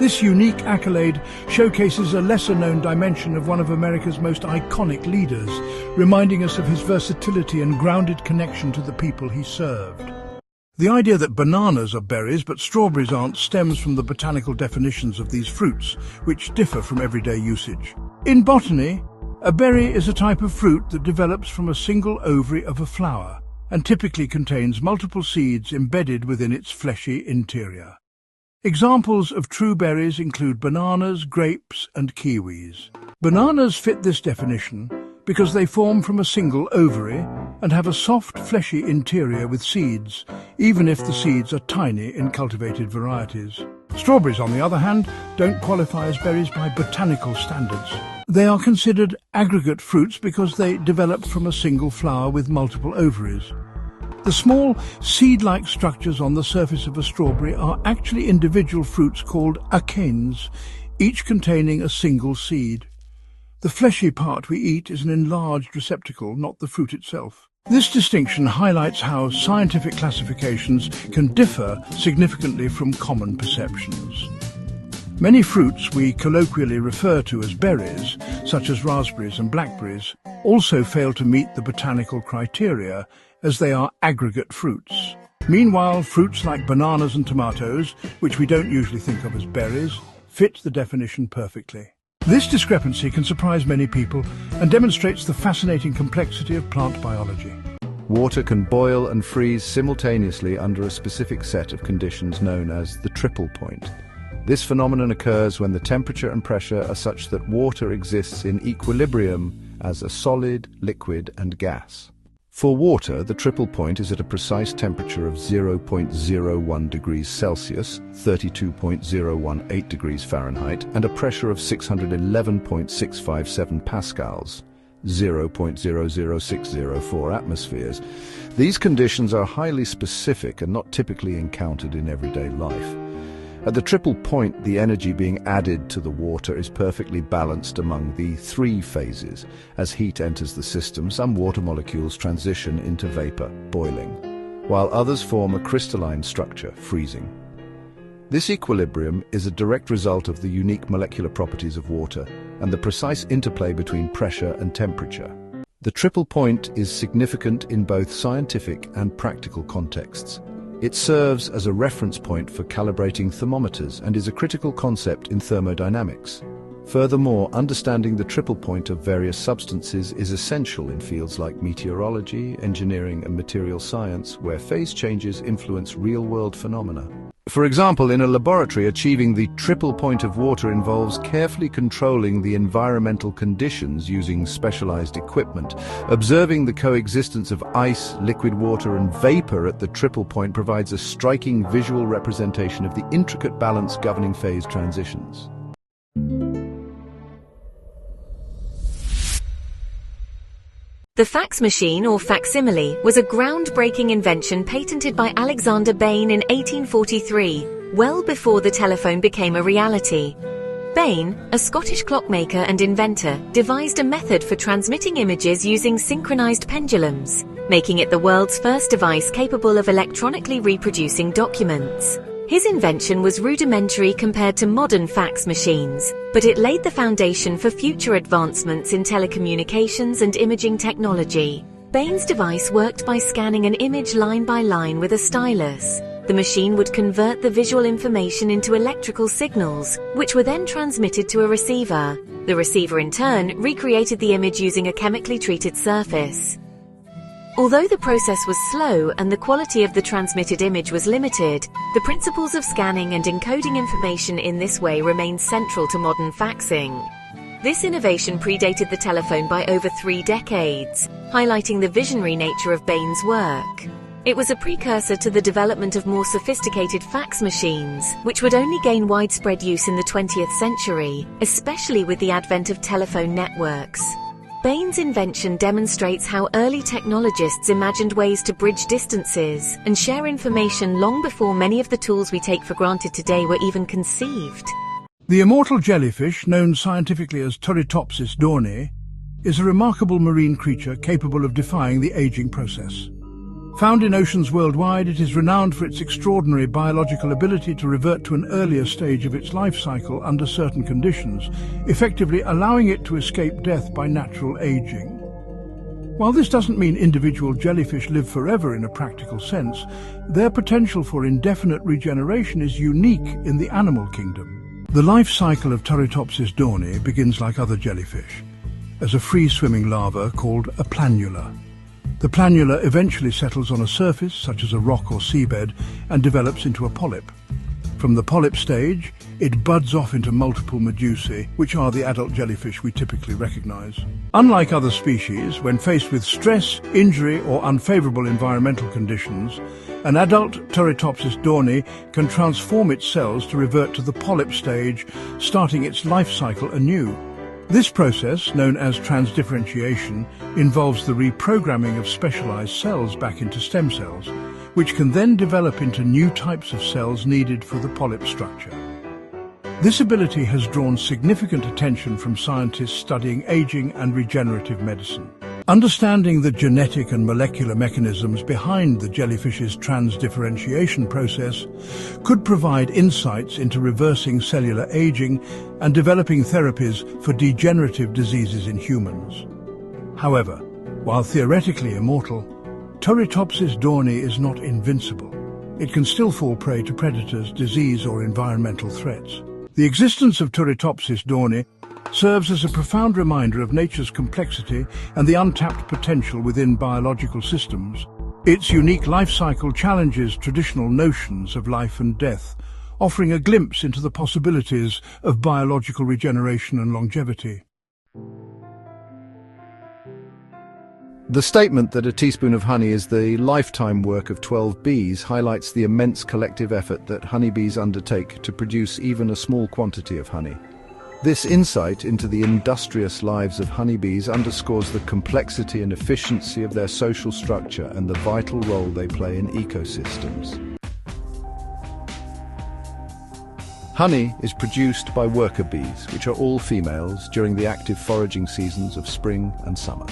This unique accolade showcases a lesser-known dimension of one of America's most iconic leaders, reminding us of his versatility and grounded connection to the people he served. The idea that bananas are berries but strawberries aren't stems from the botanical definitions of these fruits, which differ from everyday usage. In botany, a berry is a type of fruit that develops from a single ovary of a flower and typically contains multiple seeds embedded within its fleshy interior. Examples of true berries include bananas, grapes, and kiwis. Bananas fit this definition because they form from a single ovary and have a soft, fleshy interior with seeds, even if the seeds are tiny in cultivated varieties. Strawberries, on the other hand, don't qualify as berries by botanical standards. They are considered aggregate fruits because they develop from a single flower with multiple ovaries. The small, seed-like structures on the surface of a strawberry are actually individual fruits called achenes, each containing a single seed. The fleshy part we eat is an enlarged receptacle, not the fruit itself. This distinction highlights how scientific classifications can differ significantly from common perceptions. Many fruits we colloquially refer to as berries, such as raspberries and blackberries, also fail to meet the botanical criteria as they are aggregate fruits. Meanwhile, fruits like bananas and tomatoes, which we don't usually think of as berries, fit the definition perfectly. This discrepancy can surprise many people and demonstrates the fascinating complexity of plant biology. Water can boil and freeze simultaneously under a specific set of conditions known as the triple point. This phenomenon occurs when the temperature and pressure are such that water exists in equilibrium as a solid, liquid, and gas. For water, the triple point is at a precise temperature of 0.01 degrees Celsius, 32.018 degrees Fahrenheit, and a pressure of 611.657 pascals, 0.00604 atmospheres. These conditions are highly specific and not typically encountered in everyday life. At the triple point, the energy being added to the water is perfectly balanced among the three phases. As heat enters the system, some water molecules transition into vapor, boiling, while others form a crystalline structure, freezing. This equilibrium is a direct result of the unique molecular properties of water and the precise interplay between pressure and temperature. The triple point is significant in both scientific and practical contexts. It serves as a reference point for calibrating thermometers and is a critical concept in thermodynamics. Furthermore, understanding the triple point of various substances is essential in fields like meteorology, engineering, and material science, where phase changes influence real-world phenomena. For example, in a laboratory, achieving the triple point of water involves carefully controlling the environmental conditions using specialized equipment. Observing the coexistence of ice, liquid water, and vapor at the triple point provides a striking visual representation of the intricate balance governing phase transitions. The fax machine, or facsimile, was a groundbreaking invention patented by Alexander Bain in 1843, well before the telephone became a reality. Bain, a Scottish clockmaker and inventor, devised a method for transmitting images using synchronized pendulums, making it the world's first device capable of electronically reproducing documents. His invention was rudimentary compared to modern fax machines, but it laid the foundation for future advancements in telecommunications and imaging technology. Bain's device worked by scanning an image line by line with a stylus. The machine would convert the visual information into electrical signals, which were then transmitted to a receiver. The receiver in turn recreated the image using a chemically treated surface. Although the process was slow and the quality of the transmitted image was limited, the principles of scanning and encoding information in this way remain central to modern faxing. This innovation predated the telephone by over 3 decades, highlighting the visionary nature of Bain's work. It was a precursor to the development of more sophisticated fax machines, which would only gain widespread use in the 20th century, especially with the advent of telephone networks. Bain's invention demonstrates how early technologists imagined ways to bridge distances and share information long before many of the tools we take for granted today were even conceived. The immortal jellyfish, known scientifically as Turritopsis dohrnii, is a remarkable marine creature capable of defying the aging process. Found in oceans worldwide, it is renowned for its extraordinary biological ability to revert to an earlier stage of its life cycle under certain conditions, effectively allowing it to escape death by natural aging. While this doesn't mean individual jellyfish live forever in a practical sense, their potential for indefinite regeneration is unique in the animal kingdom. The life cycle of Turritopsis dohrnii begins like other jellyfish, as a free-swimming larva called a planula. The planula eventually settles on a surface, such as a rock or seabed, and develops into a polyp. From the polyp stage, it buds off into multiple medusae, which are the adult jellyfish we typically recognize. Unlike other species, when faced with stress, injury, or unfavorable environmental conditions, an adult Turritopsis dohrnii can transform its cells to revert to the polyp stage, starting its life cycle anew. This process, known as transdifferentiation, involves the reprogramming of specialized cells back into stem cells, which can then develop into new types of cells needed for the polyp structure. This ability has drawn significant attention from scientists studying aging and regenerative medicine. Understanding the genetic and molecular mechanisms behind the jellyfish's transdifferentiation process could provide insights into reversing cellular aging and developing therapies for degenerative diseases in humans. However, while theoretically immortal, Turritopsis dohrnii is not invincible. It can still fall prey to predators, disease, or environmental threats. The existence of Turritopsis dohrnii serves as a profound reminder of nature's complexity and the untapped potential within biological systems. Its unique life cycle challenges traditional notions of life and death, offering a glimpse into the possibilities of biological regeneration and longevity. The statement that a teaspoon of honey is the lifetime work of 12 bees highlights the immense collective effort that honeybees undertake to produce even a small quantity of honey. This insight into the industrious lives of honeybees underscores the complexity and efficiency of their social structure and the vital role they play in ecosystems. Honey is produced by worker bees, which are all females, during the active foraging seasons of spring and summer.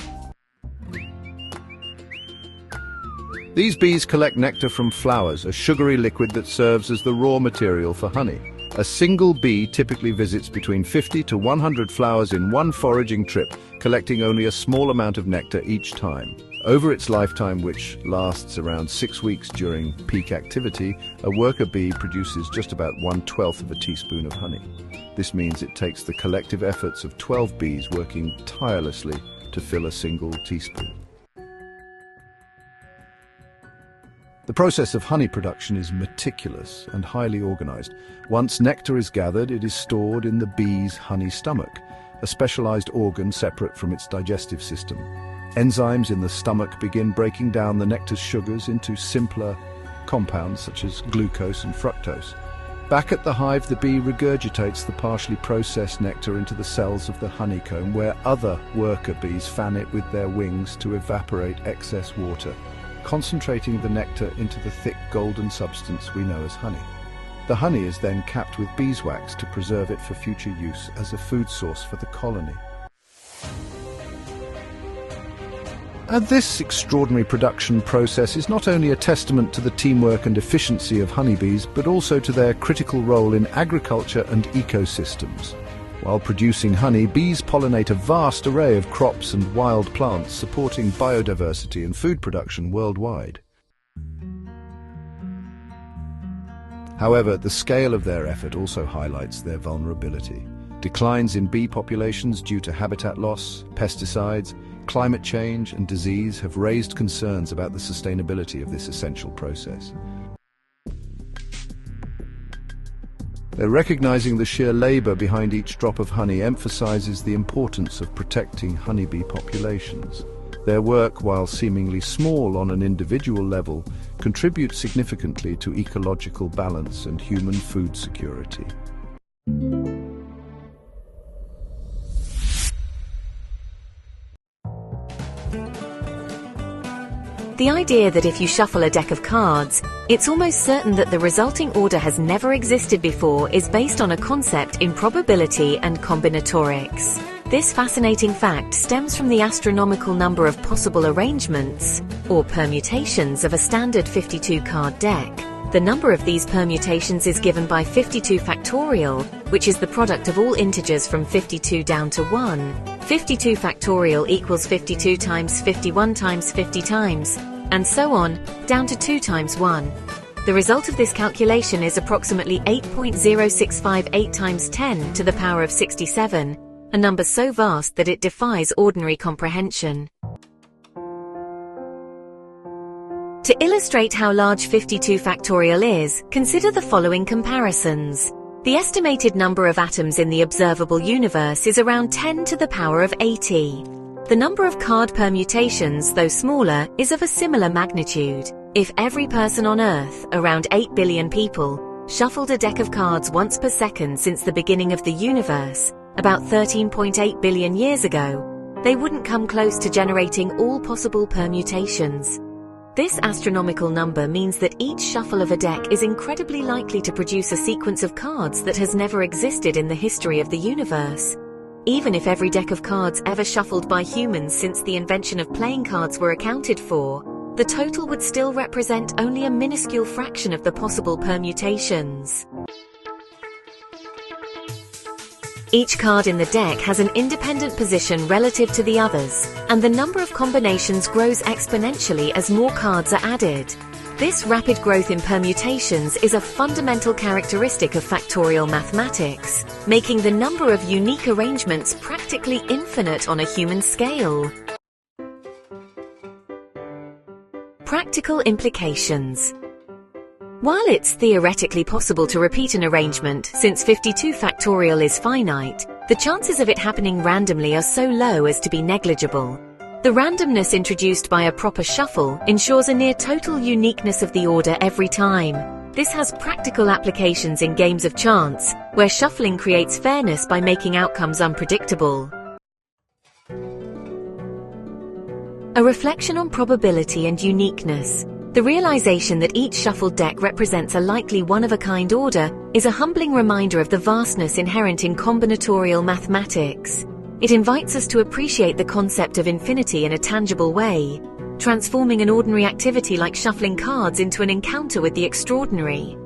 These bees collect nectar from flowers, a sugary liquid that serves as the raw material for honey. A single bee typically visits between 50 to 100 flowers in one foraging trip, collecting only a small amount of nectar each time. Over its lifetime, which lasts around 6 weeks during peak activity, a worker bee produces just about 1/12 of a teaspoon of honey. This means it takes the collective efforts of 12 bees working tirelessly to fill a single teaspoon. The process of honey production is meticulous and highly organized. Once nectar is gathered, it is stored in the bee's honey stomach, a specialized organ separate from its digestive system. Enzymes in the stomach begin breaking down the nectar's sugars into simpler compounds such as glucose and fructose. Back at the hive, the bee regurgitates the partially processed nectar into the cells of the honeycomb, where other worker bees fan it with their wings to evaporate excess water, concentrating the nectar into the thick golden substance we know as honey. The honey is then capped with beeswax to preserve it for future use as a food source for the colony. And this extraordinary production process is not only a testament to the teamwork and efficiency of honeybees, but also to their critical role in agriculture and ecosystems. While producing honey, bees pollinate a vast array of crops and wild plants, supporting biodiversity and food production worldwide. However, the scale of their effort also highlights their vulnerability. Declines in bee populations due to habitat loss, pesticides, climate change, and disease have raised concerns about the sustainability of this essential process. Recognizing the sheer labor behind each drop of honey emphasizes the importance of protecting honeybee populations. Their work, while seemingly small on an individual level, contributes significantly to ecological balance and human food security. The idea that if you shuffle a deck of cards, it's almost certain that the resulting order has never existed before is based on a concept in probability and combinatorics. This fascinating fact stems from the astronomical number of possible arrangements, or permutations, of a standard 52-card deck. The number of these permutations is given by 52 factorial, which is the product of all integers from 52 down to 1. 52 factorial equals 52 times 51 times 50 times, and so on, down to 2 times 1. The result of this calculation is approximately 8.0658 times 10 to the power of 67, a number so vast that it defies ordinary comprehension. To illustrate how large 52 factorial is, consider the following comparisons. The estimated number of atoms in the observable universe is around 10 to the power of 80. The number of card permutations, though smaller, is of a similar magnitude. If every person on Earth, around 8 billion people, shuffled a deck of cards once per second since the beginning of the universe, about 13.8 billion years ago, they wouldn't come close to generating all possible permutations. This astronomical number means that each shuffle of a deck is incredibly likely to produce a sequence of cards that has never existed in the history of the universe. Even if every deck of cards ever shuffled by humans since the invention of playing cards were accounted for, the total would still represent only a minuscule fraction of the possible permutations. Each card in the deck has an independent position relative to the others, and the number of combinations grows exponentially as more cards are added. This rapid growth in permutations is a fundamental characteristic of factorial mathematics, making the number of unique arrangements practically infinite on a human scale. Practical implications. While it's theoretically possible to repeat an arrangement, since 52 factorial is finite, the chances of it happening randomly are so low as to be negligible. The randomness introduced by a proper shuffle ensures a near total uniqueness of the order every time. This has practical applications in games of chance, where shuffling creates fairness by making outcomes unpredictable. A reflection on probability and uniqueness. The realization that each shuffled deck represents a likely one-of-a-kind order is a humbling reminder of the vastness inherent in combinatorial mathematics. It invites us to appreciate the concept of infinity in a tangible way, transforming an ordinary activity like shuffling cards into an encounter with the extraordinary.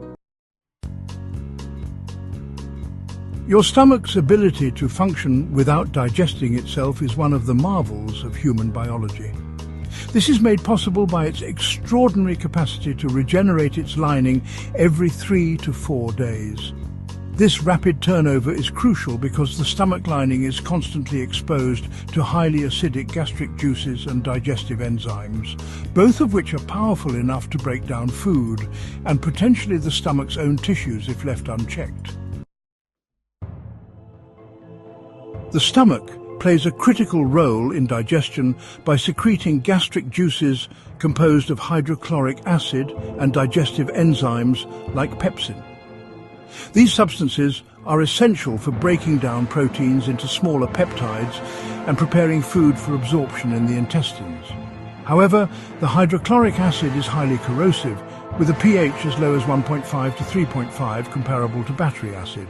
Your stomach's ability to function without digesting itself is one of the marvels of human biology. This is made possible by its extraordinary capacity to regenerate its lining every 3 to 4 days. This rapid turnover is crucial because the stomach lining is constantly exposed to highly acidic gastric juices and digestive enzymes, both of which are powerful enough to break down food and potentially the stomach's own tissues if left unchecked. The stomach plays a critical role in digestion by secreting gastric juices composed of hydrochloric acid and digestive enzymes like pepsin. These substances are essential for breaking down proteins into smaller peptides and preparing food for absorption in the intestines. However, the hydrochloric acid is highly corrosive, with a pH as low as 1.5 to 3.5, comparable to battery acid.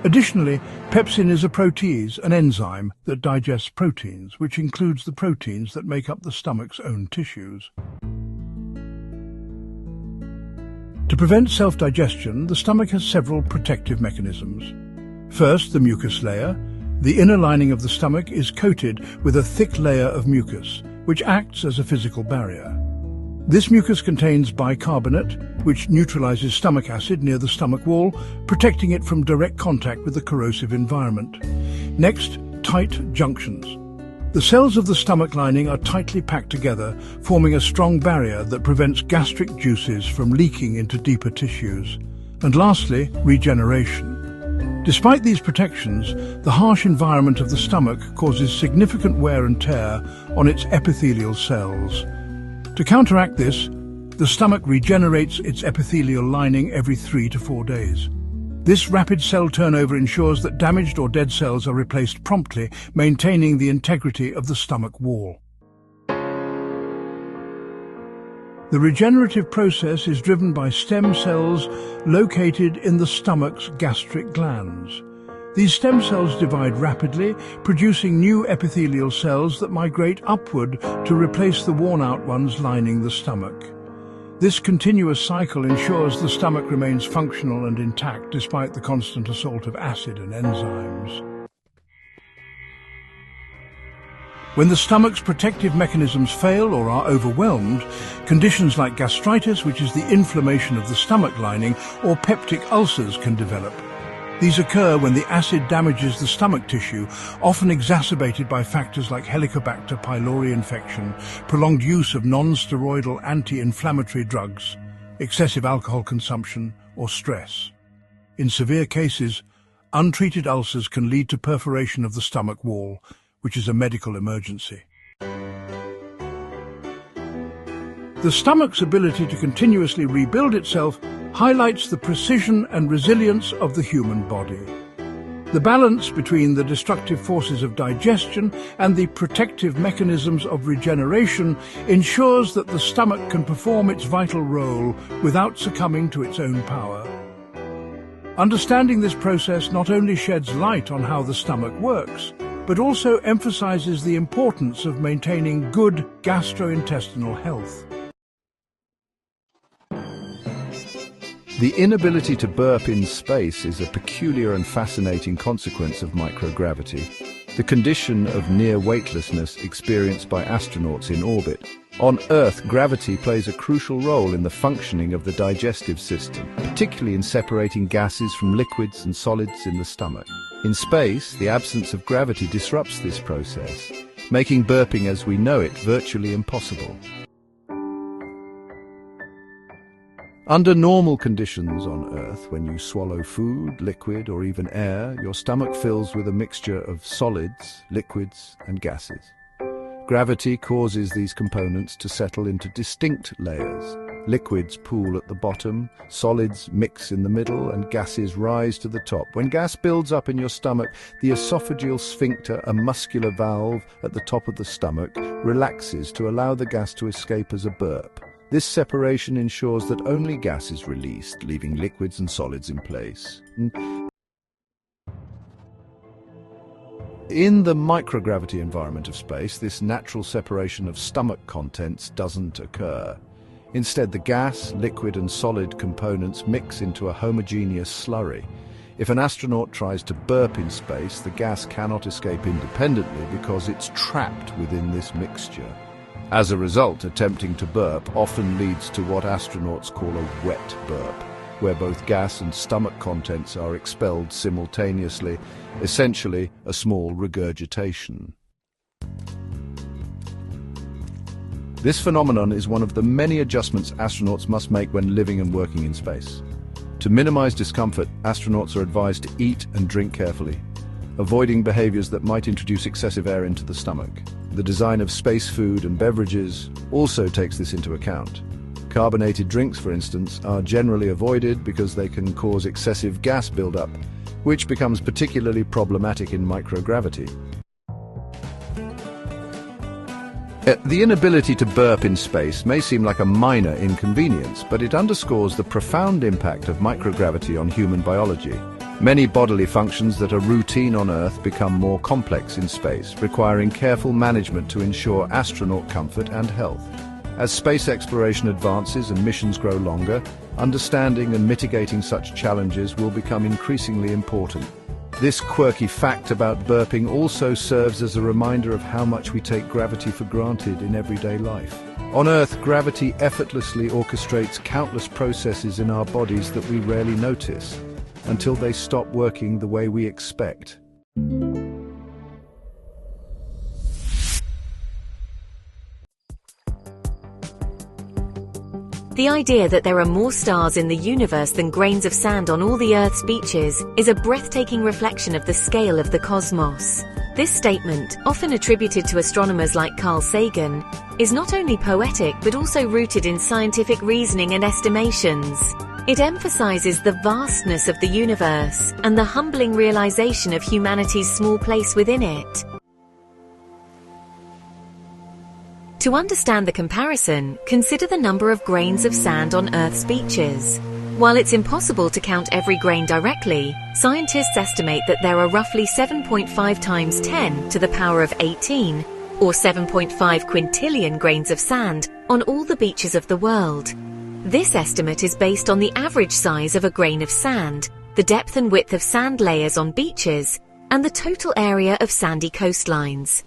Additionally, pepsin is a protease, an enzyme that digests proteins, which includes the proteins that make up the stomach's own tissues. To prevent self-digestion, the stomach has several protective mechanisms. First, the mucus layer. The inner lining of the stomach is coated with a thick layer of mucus, which acts as a physical barrier. This mucus contains bicarbonate, which neutralizes stomach acid near the stomach wall, protecting it from direct contact with the corrosive environment. Next, tight junctions. The cells of the stomach lining are tightly packed together, forming a strong barrier that prevents gastric juices from leaking into deeper tissues. And lastly, regeneration. Despite these protections, the harsh environment of the stomach causes significant wear and tear on its epithelial cells. To counteract this, the stomach regenerates its epithelial lining every 3 to 4 days. This rapid cell turnover ensures that damaged or dead cells are replaced promptly, maintaining the integrity of the stomach wall. The regenerative process is driven by stem cells located in the stomach's gastric glands. These stem cells divide rapidly, producing new epithelial cells that migrate upward to replace the worn-out ones lining the stomach. This continuous cycle ensures the stomach remains functional and intact despite the constant assault of acid and enzymes. When the stomach's protective mechanisms fail or are overwhelmed, conditions like gastritis, which is the inflammation of the stomach lining, or peptic ulcers can develop. These occur when the acid damages the stomach tissue, often exacerbated by factors like Helicobacter pylori infection, prolonged use of non-steroidal anti-inflammatory drugs, excessive alcohol consumption, or stress. In severe cases, untreated ulcers can lead to perforation of the stomach wall, which is a medical emergency. The stomach's ability to continuously rebuild itself highlights the precision and resilience of the human body. The balance between the destructive forces of digestion and the protective mechanisms of regeneration ensures that the stomach can perform its vital role without succumbing to its own power. Understanding this process not only sheds light on how the stomach works, but also emphasizes the importance of maintaining good gastrointestinal health. The inability to burp in space is a peculiar and fascinating consequence of microgravity, the condition of near weightlessness experienced by astronauts in orbit. On Earth, gravity plays a crucial role in the functioning of the digestive system, particularly in separating gases from liquids and solids in the stomach. In space, the absence of gravity disrupts this process, making burping as we know it virtually impossible. Under normal conditions on Earth, when you swallow food, liquid, or even air, your stomach fills with a mixture of solids, liquids, and gases. Gravity causes these components to settle into distinct layers. Liquids pool at the bottom, solids mix in the middle, and gases rise to the top. When gas builds up in your stomach, the esophageal sphincter, a muscular valve at the top of the stomach, relaxes to allow the gas to escape as a burp. This separation ensures that only gas is released, leaving liquids and solids in place. In the microgravity environment of space, this natural separation of stomach contents doesn't occur. Instead, the gas, liquid, and solid components mix into a homogeneous slurry. If an astronaut tries to burp in space, the gas cannot escape independently because it's trapped within this mixture. As a result, attempting to burp often leads to what astronauts call a wet burp, where both gas and stomach contents are expelled simultaneously, essentially a small regurgitation. This phenomenon is one of the many adjustments astronauts must make when living and working in space. To minimize discomfort, astronauts are advised to eat and drink carefully, avoiding behaviors that might introduce excessive air into the stomach. The design of space food and beverages also takes this into account. Carbonated drinks, for instance, are generally avoided because they can cause excessive gas buildup, which becomes particularly problematic in microgravity. The inability to burp in space may seem like a minor inconvenience, but it underscores the profound impact of microgravity on human biology. Many bodily functions that are routine on Earth become more complex in space, requiring careful management to ensure astronaut comfort and health. As space exploration advances and missions grow longer, understanding and mitigating such challenges will become increasingly important. This quirky fact about burping also serves as a reminder of how much we take gravity for granted in everyday life. On Earth, gravity effortlessly orchestrates countless processes in our bodies that we rarely notice, until they stop working the way we expect. The idea that there are more stars in the universe than grains of sand on all the Earth's beaches is a breathtaking reflection of the scale of the cosmos. This statement, often attributed to astronomers like Carl Sagan, is not only poetic but also rooted in scientific reasoning and estimations. It emphasizes the vastness of the universe and the humbling realization of humanity's small place within it. To understand the comparison, consider the number of grains of sand on Earth's beaches. While it's impossible to count every grain directly, scientists estimate that there are roughly 7.5 times 10 to the power of 18, or 7.5 quintillion grains of sand on all the beaches of the world. This estimate is based on the average size of a grain of sand, the depth and width of sand layers on beaches, and the total area of sandy coastlines.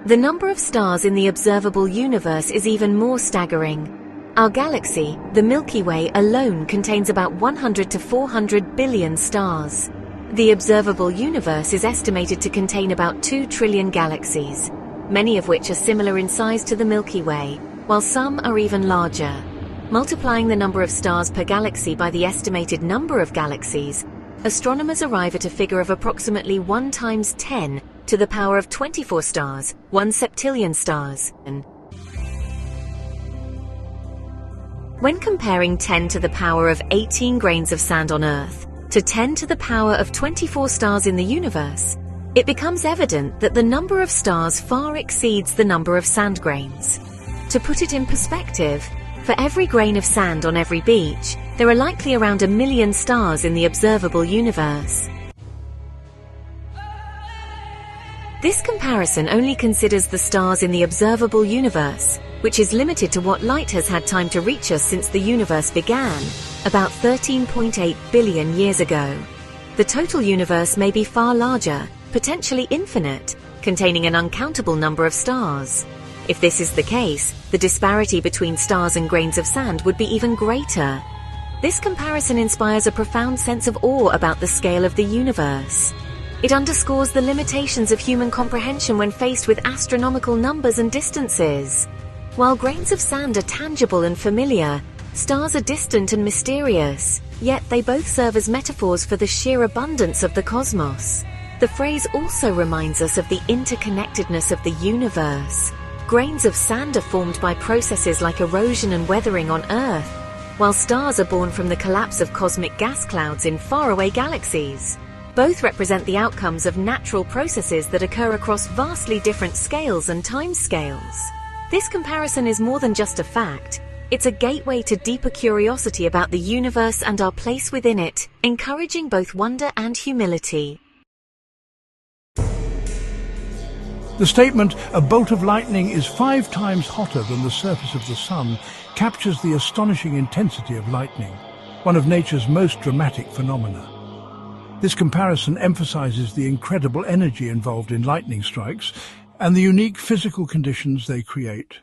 The number of stars in the observable universe is even more staggering. Our galaxy, the Milky Way, alone contains about 100 to 400 billion stars. The observable universe is estimated to contain about 2 trillion galaxies, many of which are similar in size to the Milky Way, while some are even larger. Multiplying the number of stars per galaxy by the estimated number of galaxies, astronomers arrive at a figure of approximately 1 times 10 to the power of 24 stars, 1 septillion stars. When comparing 10 to the power of 18 grains of sand on Earth to 10 to the power of 24 stars in the universe, it becomes evident that the number of stars far exceeds the number of sand grains. To put it in perspective, for every grain of sand on every beach, there are likely around 1 million stars in the observable universe. This comparison only considers the stars in the observable universe, which is limited to what light has had time to reach us since the universe began, about 13.8 billion years ago. The total universe may be far larger, potentially infinite, containing an uncountable number of stars. If this is the case, the disparity between stars and grains of sand would be even greater. This comparison inspires a profound sense of awe about the scale of the universe. It underscores the limitations of human comprehension when faced with astronomical numbers and distances. While grains of sand are tangible and familiar, stars are distant and mysterious, yet they both serve as metaphors for the sheer abundance of the cosmos. The phrase also reminds us of the interconnectedness of the universe. Grains of sand are formed by processes like erosion and weathering on Earth, while stars are born from the collapse of cosmic gas clouds in faraway galaxies. Both represent the outcomes of natural processes that occur across vastly different scales and timescales. This comparison is more than just a fact. It's a gateway to deeper curiosity about the universe and our place within it, encouraging both wonder and humility. The statement, "A bolt of lightning is 5 times hotter than the surface of the sun," captures the astonishing intensity of lightning, one of nature's most dramatic phenomena. This comparison emphasizes the incredible energy involved in lightning strikes and the unique physical conditions they create.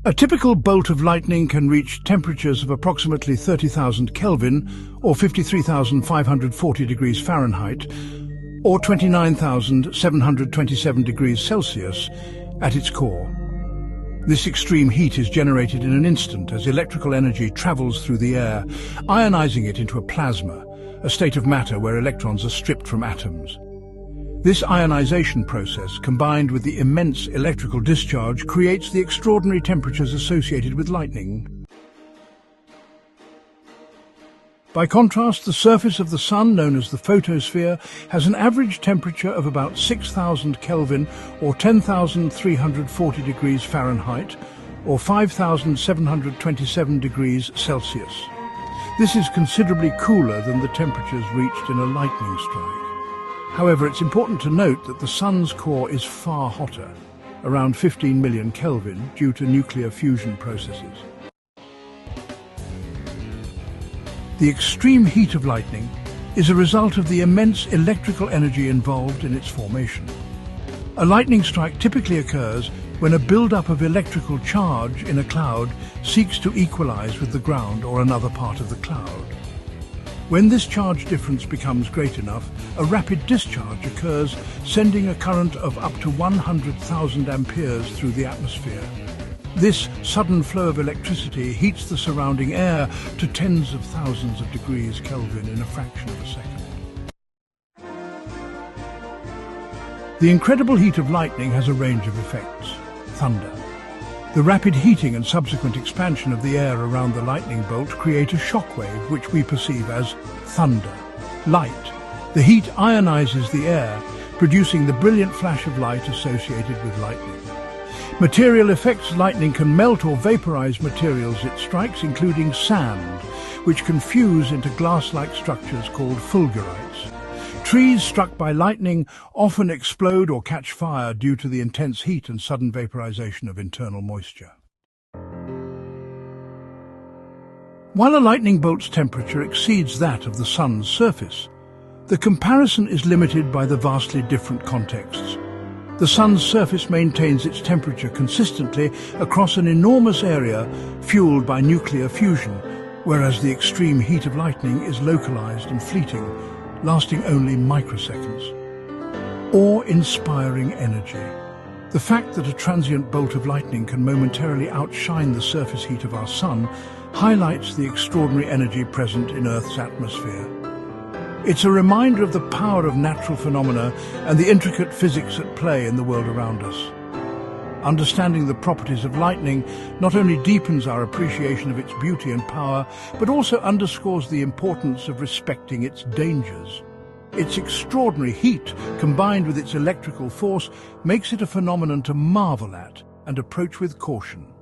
A typical bolt of lightning can reach temperatures of approximately 30,000 Kelvin or 53,540 degrees Fahrenheit or 29,727 degrees Celsius at its core. This extreme heat is generated in an instant as electrical energy travels through the air, ionizing it into a plasma, a state of matter where electrons are stripped from atoms. This ionization process, combined with the immense electrical discharge, creates the extraordinary temperatures associated with lightning. By contrast, the surface of the Sun, known as the photosphere, has an average temperature of about 6,000 Kelvin or 10,340 degrees Fahrenheit or 5,727 degrees Celsius. This is considerably cooler than the temperatures reached in a lightning strike. However, it's important to note that the Sun's core is far hotter, around 15 million Kelvin, due to nuclear fusion processes. The extreme heat of lightning is a result of the immense electrical energy involved in its formation. A lightning strike typically occurs when a build-up of electrical charge in a cloud seeks to equalize with the ground or another part of the cloud. When this charge difference becomes great enough, a rapid discharge occurs, sending a current of up to 100,000 amperes through the atmosphere. This sudden flow of electricity heats the surrounding air to tens of thousands of degrees Kelvin in a fraction of a second. The incredible heat of lightning has a range of effects. Thunder. The rapid heating and subsequent expansion of the air around the lightning bolt create a shockwave which we perceive as thunder. Light. The heat ionizes the air producing the brilliant flash of light associated with lightning. Material effects: lightning can melt or vaporize materials it strikes, including sand, which can fuse into glass-like structures called fulgurites. Trees struck by lightning often explode or catch fire due to the intense heat and sudden vaporization of internal moisture. While a lightning bolt's temperature exceeds that of the sun's surface, the comparison is limited by the vastly different contexts. The sun's surface maintains its temperature consistently across an enormous area fueled by nuclear fusion, whereas the extreme heat of lightning is localized and fleeting, lasting only microseconds. Awe-inspiring energy. The fact that a transient bolt of lightning can momentarily outshine the surface heat of our sun highlights the extraordinary energy present in Earth's atmosphere. It's a reminder of the power of natural phenomena and the intricate physics at play in the world around us. Understanding the properties of lightning not only deepens our appreciation of its beauty and power, but also underscores the importance of respecting its dangers. Its extraordinary heat, combined with its electrical force, makes it a phenomenon to marvel at and approach with caution.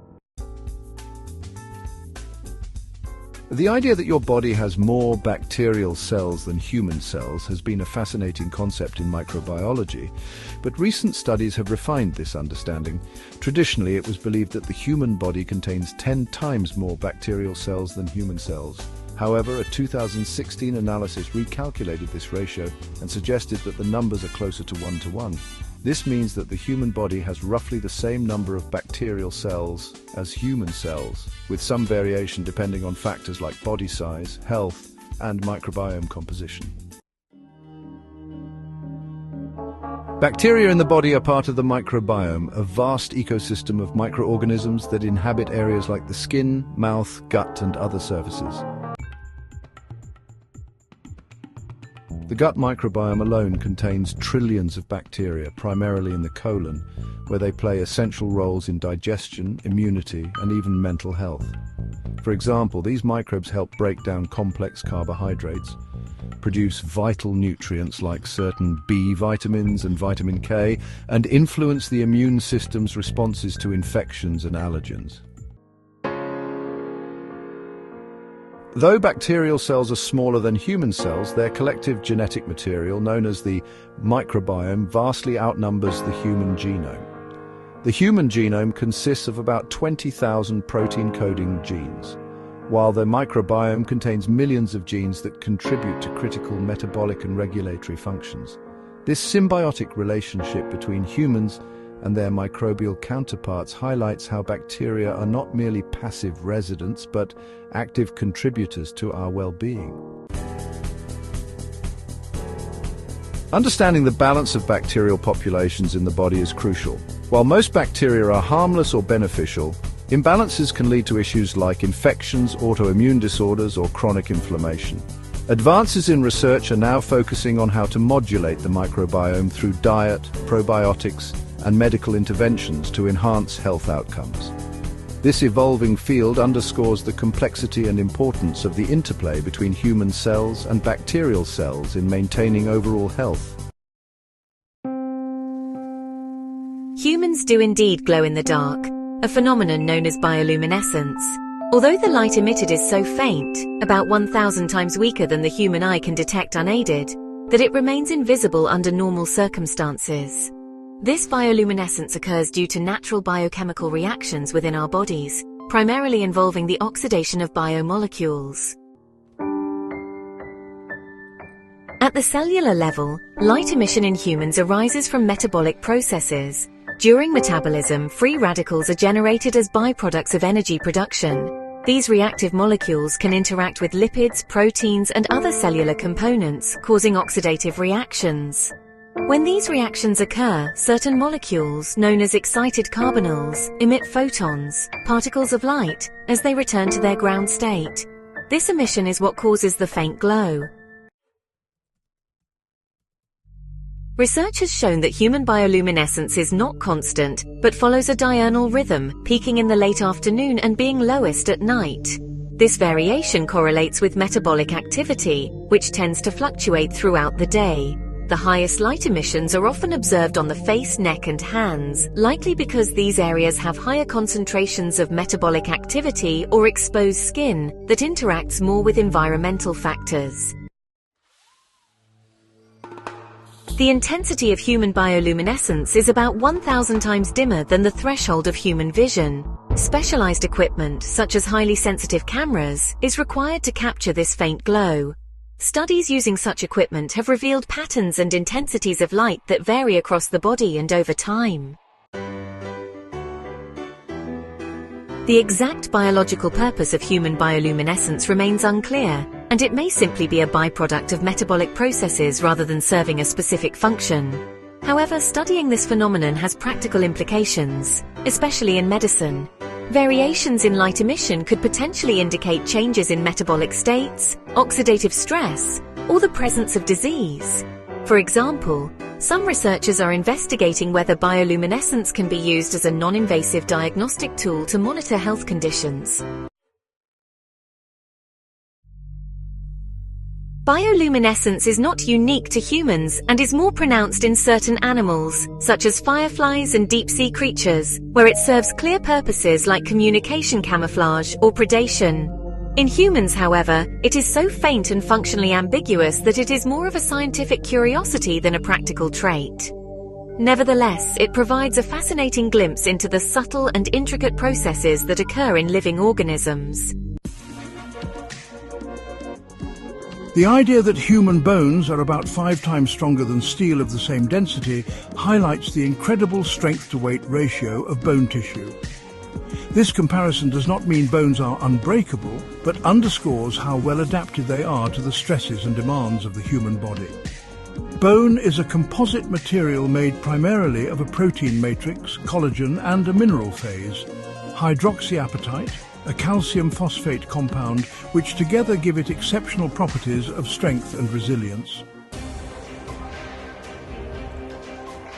The idea that your body has more bacterial cells than human cells has been a fascinating concept in microbiology, but recent studies have refined this understanding. Traditionally, it was believed that the human body contains 10 times more bacterial cells than human cells. However, a 2016 analysis recalculated this ratio and suggested that the numbers are closer to 1-to-1. This means that the human body has roughly the same number of bacterial cells as human cells, with some variation depending on factors like body size, health, and microbiome composition. Bacteria in the body are part of the microbiome, a vast ecosystem of microorganisms that inhabit areas like the skin, mouth, gut, and other surfaces. The gut microbiome alone contains trillions of bacteria, primarily in the colon, where they play essential roles in digestion, immunity, and even mental health. For example, these microbes help break down complex carbohydrates, produce vital nutrients like certain B vitamins and vitamin K, and influence the immune system's responses to infections and allergens. Though bacterial cells are smaller than human cells, their collective genetic material, known as the microbiome, vastly outnumbers the human genome. The human genome consists of about 20,000 protein-coding genes, while the microbiome contains millions of genes that contribute to critical metabolic and regulatory functions. This symbiotic relationship between humans and their microbial counterparts highlights how bacteria are not merely passive residents, but active contributors to our well-being. Understanding the balance of bacterial populations in the body is crucial. While most bacteria are harmless or beneficial, imbalances can lead to issues like infections, autoimmune disorders, or chronic inflammation. Advances in research are now focusing on how to modulate the microbiome through diet, probiotics, and medical interventions to enhance health outcomes. This evolving field underscores the complexity and importance of the interplay between human cells and bacterial cells in maintaining overall health. Humans do indeed glow in the dark, a phenomenon known as bioluminescence. Although the light emitted is so faint, about 1,000 times weaker than the human eye can detect unaided, that it remains invisible under normal circumstances. This bioluminescence occurs due to natural biochemical reactions within our bodies, primarily involving the oxidation of biomolecules. At the cellular level, light emission in humans arises from metabolic processes. During metabolism, free radicals are generated as byproducts of energy production. These reactive molecules can interact with lipids, proteins, and other cellular components, causing oxidative reactions. When these reactions occur, certain molecules, known as excited carbonyls, emit photons, particles of light, as they return to their ground state. This emission is what causes the faint glow. Research has shown that human bioluminescence is not constant, but follows a diurnal rhythm, peaking in the late afternoon and being lowest at night. This variation correlates with metabolic activity, which tends to fluctuate throughout the day. The highest light emissions are often observed on the face, neck, and hands, likely because these areas have higher concentrations of metabolic activity or exposed skin that interacts more with environmental factors. The intensity of human bioluminescence is about 1,000 times dimmer than the threshold of human vision. Specialized equipment, such as highly sensitive cameras, is required to capture this faint glow. Studies using such equipment have revealed patterns and intensities of light that vary across the body and over time. The exact biological purpose of human bioluminescence remains unclear, and it may simply be a byproduct of metabolic processes rather than serving a specific function. However, studying this phenomenon has practical implications, especially in medicine. Variations in light emission could potentially indicate changes in metabolic states, oxidative stress, or the presence of disease. For example, some researchers are investigating whether bioluminescence can be used as a non-invasive diagnostic tool to monitor health conditions. Bioluminescence is not unique to humans and is more pronounced in certain animals, such as fireflies and deep-sea creatures, where it serves clear purposes like communication camouflage or predation. In humans, however, it is so faint and functionally ambiguous that it is more of a scientific curiosity than a practical trait. Nevertheless, it provides a fascinating glimpse into the subtle and intricate processes that occur in living organisms. The idea that human bones are about 5 times stronger than steel of the same density highlights the incredible strength-to-weight ratio of bone tissue. This comparison does not mean bones are unbreakable, but underscores how well adapted they are to the stresses and demands of the human body. Bone is a composite material made primarily of a protein matrix, collagen, and a mineral phase, hydroxyapatite, a calcium phosphate compound, which together give it exceptional properties of strength and resilience.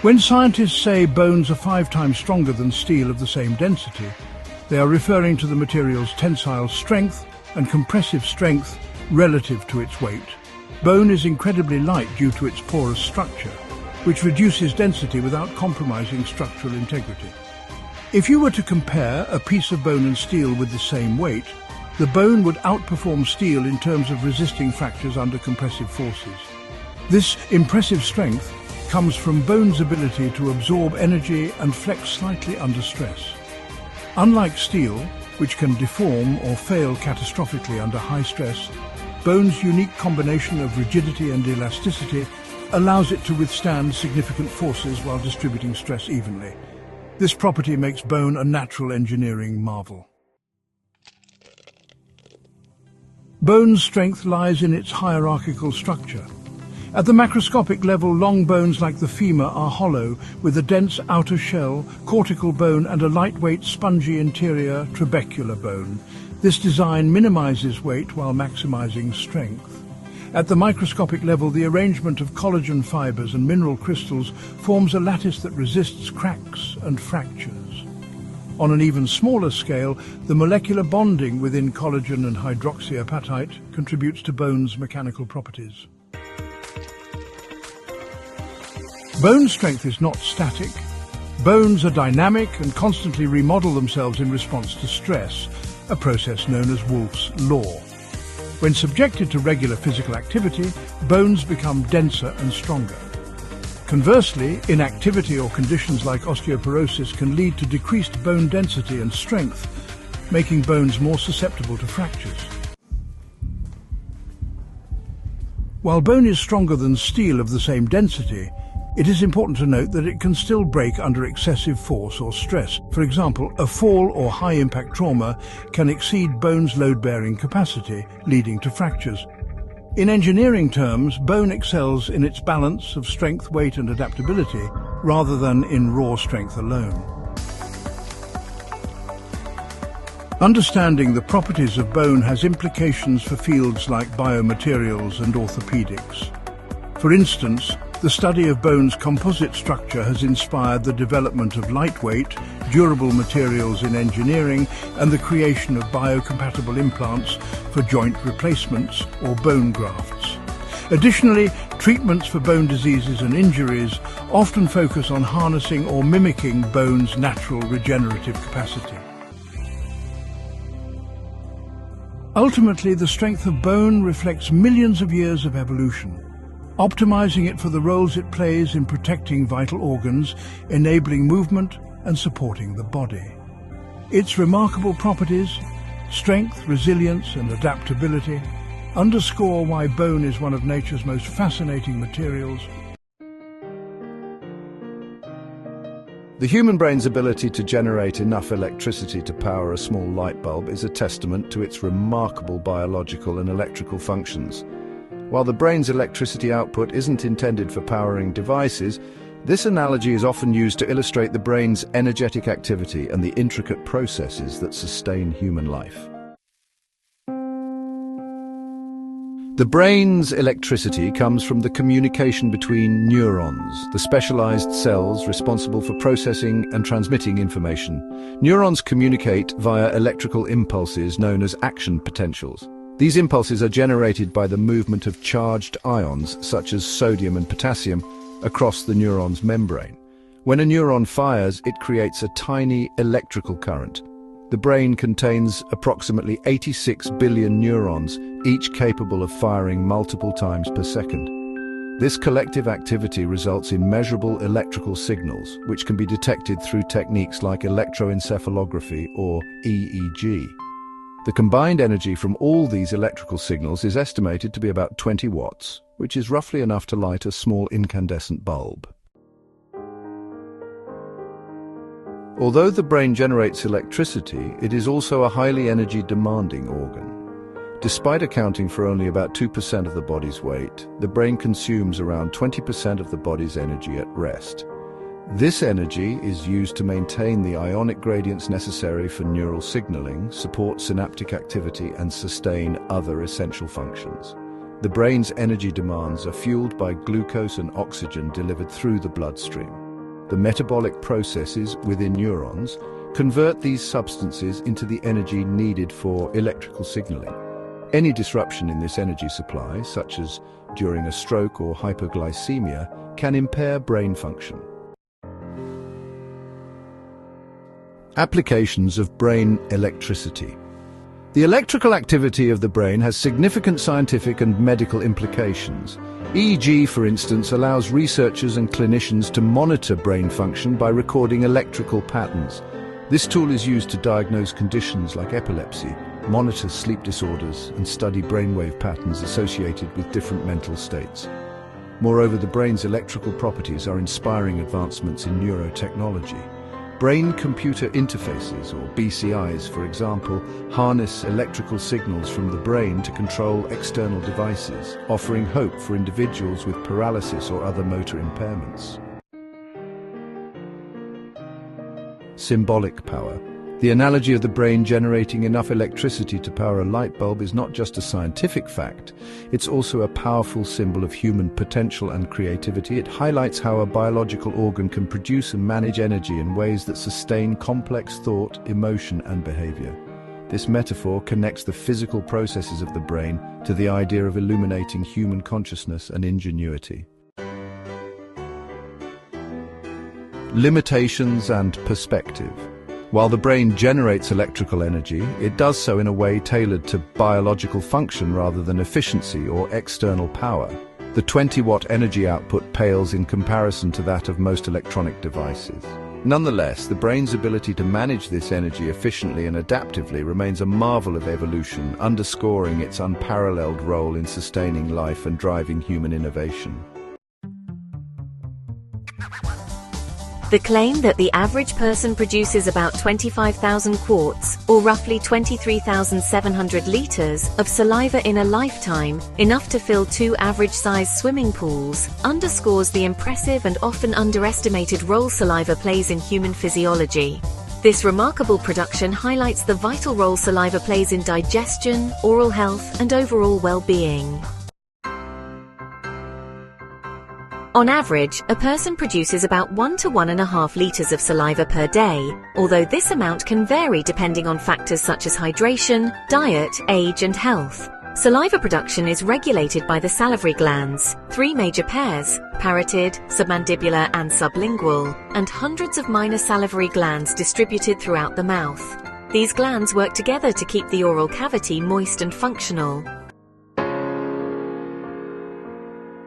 When scientists say bones are 5 times stronger than steel of the same density, they are referring to the material's tensile strength and compressive strength relative to its weight. Bone is incredibly light due to its porous structure, which reduces density without compromising structural integrity. If you were to compare a piece of bone and steel with the same weight, the bone would outperform steel in terms of resisting fractures under compressive forces. This impressive strength comes from bone's ability to absorb energy and flex slightly under stress. Unlike steel, which can deform or fail catastrophically under high stress, bone's unique combination of rigidity and elasticity allows it to withstand significant forces while distributing stress evenly. This property makes bone a natural engineering marvel. Bone's strength lies in its hierarchical structure. At the macroscopic level, long bones like the femur are hollow, with a dense outer shell, cortical bone, and a lightweight, spongy interior trabecular bone. This design minimizes weight while maximizing strength. At the microscopic level, the arrangement of collagen fibers and mineral crystals forms a lattice that resists cracks and fractures. On an even smaller scale, the molecular bonding within collagen and hydroxyapatite contributes to bone's mechanical properties. Bone strength is not static. Bones are dynamic and constantly remodel themselves in response to stress, a process known as Wolff's Law. When subjected to regular physical activity, bones become denser and stronger. Conversely, inactivity or conditions like osteoporosis can lead to decreased bone density and strength, making bones more susceptible to fractures. While bone is stronger than steel of the same density, it is important to note that it can still break under excessive force or stress. For example, a fall or high-impact trauma can exceed bone's load-bearing capacity, leading to fractures. In engineering terms, bone excels in its balance of strength, weight, and adaptability, rather than in raw strength alone. Understanding the properties of bone has implications for fields like biomaterials and orthopedics. For instance, the study of bone's composite structure has inspired the development of lightweight, durable materials in engineering and the creation of biocompatible implants for joint replacements or bone grafts. Additionally, treatments for bone diseases and injuries often focus on harnessing or mimicking bone's natural regenerative capacity. Ultimately, the strength of bone reflects millions of years of evolution, optimizing it for the roles it plays in protecting vital organs, enabling movement and supporting the body. Its remarkable properties, strength, resilience and adaptability, underscore why bone is one of nature's most fascinating materials. The human brain's ability to generate enough electricity to power a small light bulb is a testament to its remarkable biological and electrical functions. While the brain's electricity output isn't intended for powering devices, this analogy is often used to illustrate the brain's energetic activity and the intricate processes that sustain human life. The brain's electricity comes from the communication between neurons, the specialized cells responsible for processing and transmitting information. Neurons communicate via electrical impulses known as action potentials. These impulses are generated by the movement of charged ions, such as sodium and potassium, across the neuron's membrane. When a neuron fires, it creates a tiny electrical current. The brain contains approximately 86 billion neurons, each capable of firing multiple times per second. This collective activity results in measurable electrical signals, which can be detected through techniques like electroencephalography or EEG. The combined energy from all these electrical signals is estimated to be about 20 watts, which is roughly enough to light a small incandescent bulb. Although the brain generates electricity, it is also a highly energy-demanding organ. Despite accounting for only about 2% of the body's weight, the brain consumes around 20% of the body's energy at rest. This energy is used to maintain the ionic gradients necessary for neural signaling, support synaptic activity, and sustain other essential functions. The brain's energy demands are fueled by glucose and oxygen delivered through the bloodstream. The metabolic processes within neurons convert these substances into the energy needed for electrical signaling. Any disruption in this energy supply, such as during a stroke or hypoglycemia, can impair brain function. Applications of brain electricity. The electrical activity of the brain has significant scientific and medical implications. EEG, for instance, allows researchers and clinicians to monitor brain function by recording electrical patterns. This tool is used to diagnose conditions like epilepsy, monitor sleep disorders, and study brainwave patterns associated with different mental states. Moreover, the brain's electrical properties are inspiring advancements in neurotechnology. Brain-computer interfaces, or BCIs, for example, harness electrical signals from the brain to control external devices, offering hope for individuals with paralysis or other motor impairments. Symbolic power. The analogy of the brain generating enough electricity to power a light bulb is not just a scientific fact, it's also a powerful symbol of human potential and creativity. It highlights how a biological organ can produce and manage energy in ways that sustain complex thought, emotion, and behavior. This metaphor connects the physical processes of the brain to the idea of illuminating human consciousness and ingenuity. Limitations and perspective. While the brain generates electrical energy, it does so in a way tailored to biological function rather than efficiency or external power. The 20-watt energy output pales in comparison to that of most electronic devices. Nonetheless, the brain's ability to manage this energy efficiently and adaptively remains a marvel of evolution, underscoring its unparalleled role in sustaining life and driving human innovation. The claim that the average person produces about 25,000 quarts, or roughly 23,700 liters, of saliva in a lifetime, enough to fill 2 average-sized swimming pools, underscores the impressive and often underestimated role saliva plays in human physiology. This remarkable production highlights the vital role saliva plays in digestion, oral health, and overall well-being. On average, a person produces about 1 to 1.5 liters of saliva per day, although this amount can vary depending on factors such as hydration, diet, age, and health. Saliva production is regulated by the salivary glands, three major pairs, parotid, submandibular and sublingual, and hundreds of minor salivary glands distributed throughout the mouth. These glands work together to keep the oral cavity moist and functional.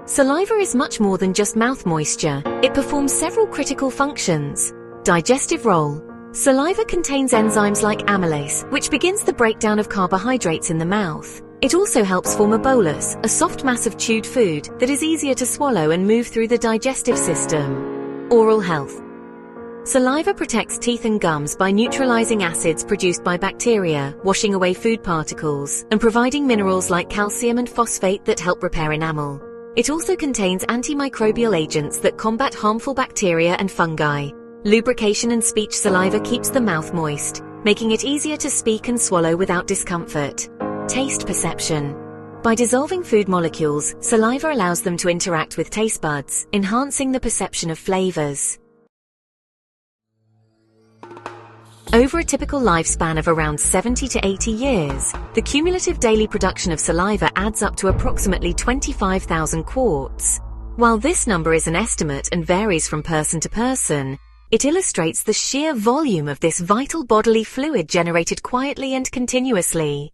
Saliva is much more than just mouth moisture. It performs several critical functions. Digestive role. Saliva contains enzymes like amylase, which begins the breakdown of carbohydrates in the mouth. It also helps form a bolus, a soft mass of chewed food that is easier to swallow and move through the digestive system. Oral health. Saliva protects teeth and gums by neutralizing acids produced by bacteria, washing away food particles, and providing minerals like calcium and phosphate that help repair enamel. It also contains antimicrobial agents that combat harmful bacteria and fungi. Lubrication and speech. Saliva keeps the mouth moist, making it easier to speak and swallow without discomfort. Taste perception. By dissolving food molecules, saliva allows them to interact with taste buds, enhancing the perception of flavors. Over a typical lifespan of around 70 to 80 years, the cumulative daily production of saliva adds up to approximately 25,000 quarts. While this number is an estimate and varies from person to person, it illustrates the sheer volume of this vital bodily fluid generated quietly and continuously.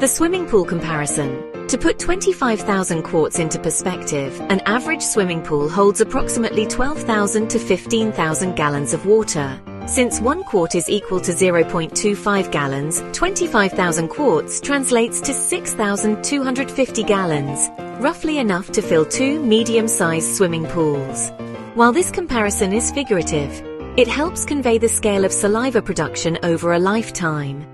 The swimming pool comparison. To put 25,000 quarts into perspective, an average swimming pool holds approximately 12,000 to 15,000 gallons of water. Since 1 quart is equal to 0.25 gallons, 25,000 quarts translates to 6,250 gallons, roughly enough to fill 2 medium-sized swimming pools. While this comparison is figurative, it helps convey the scale of saliva production over a lifetime.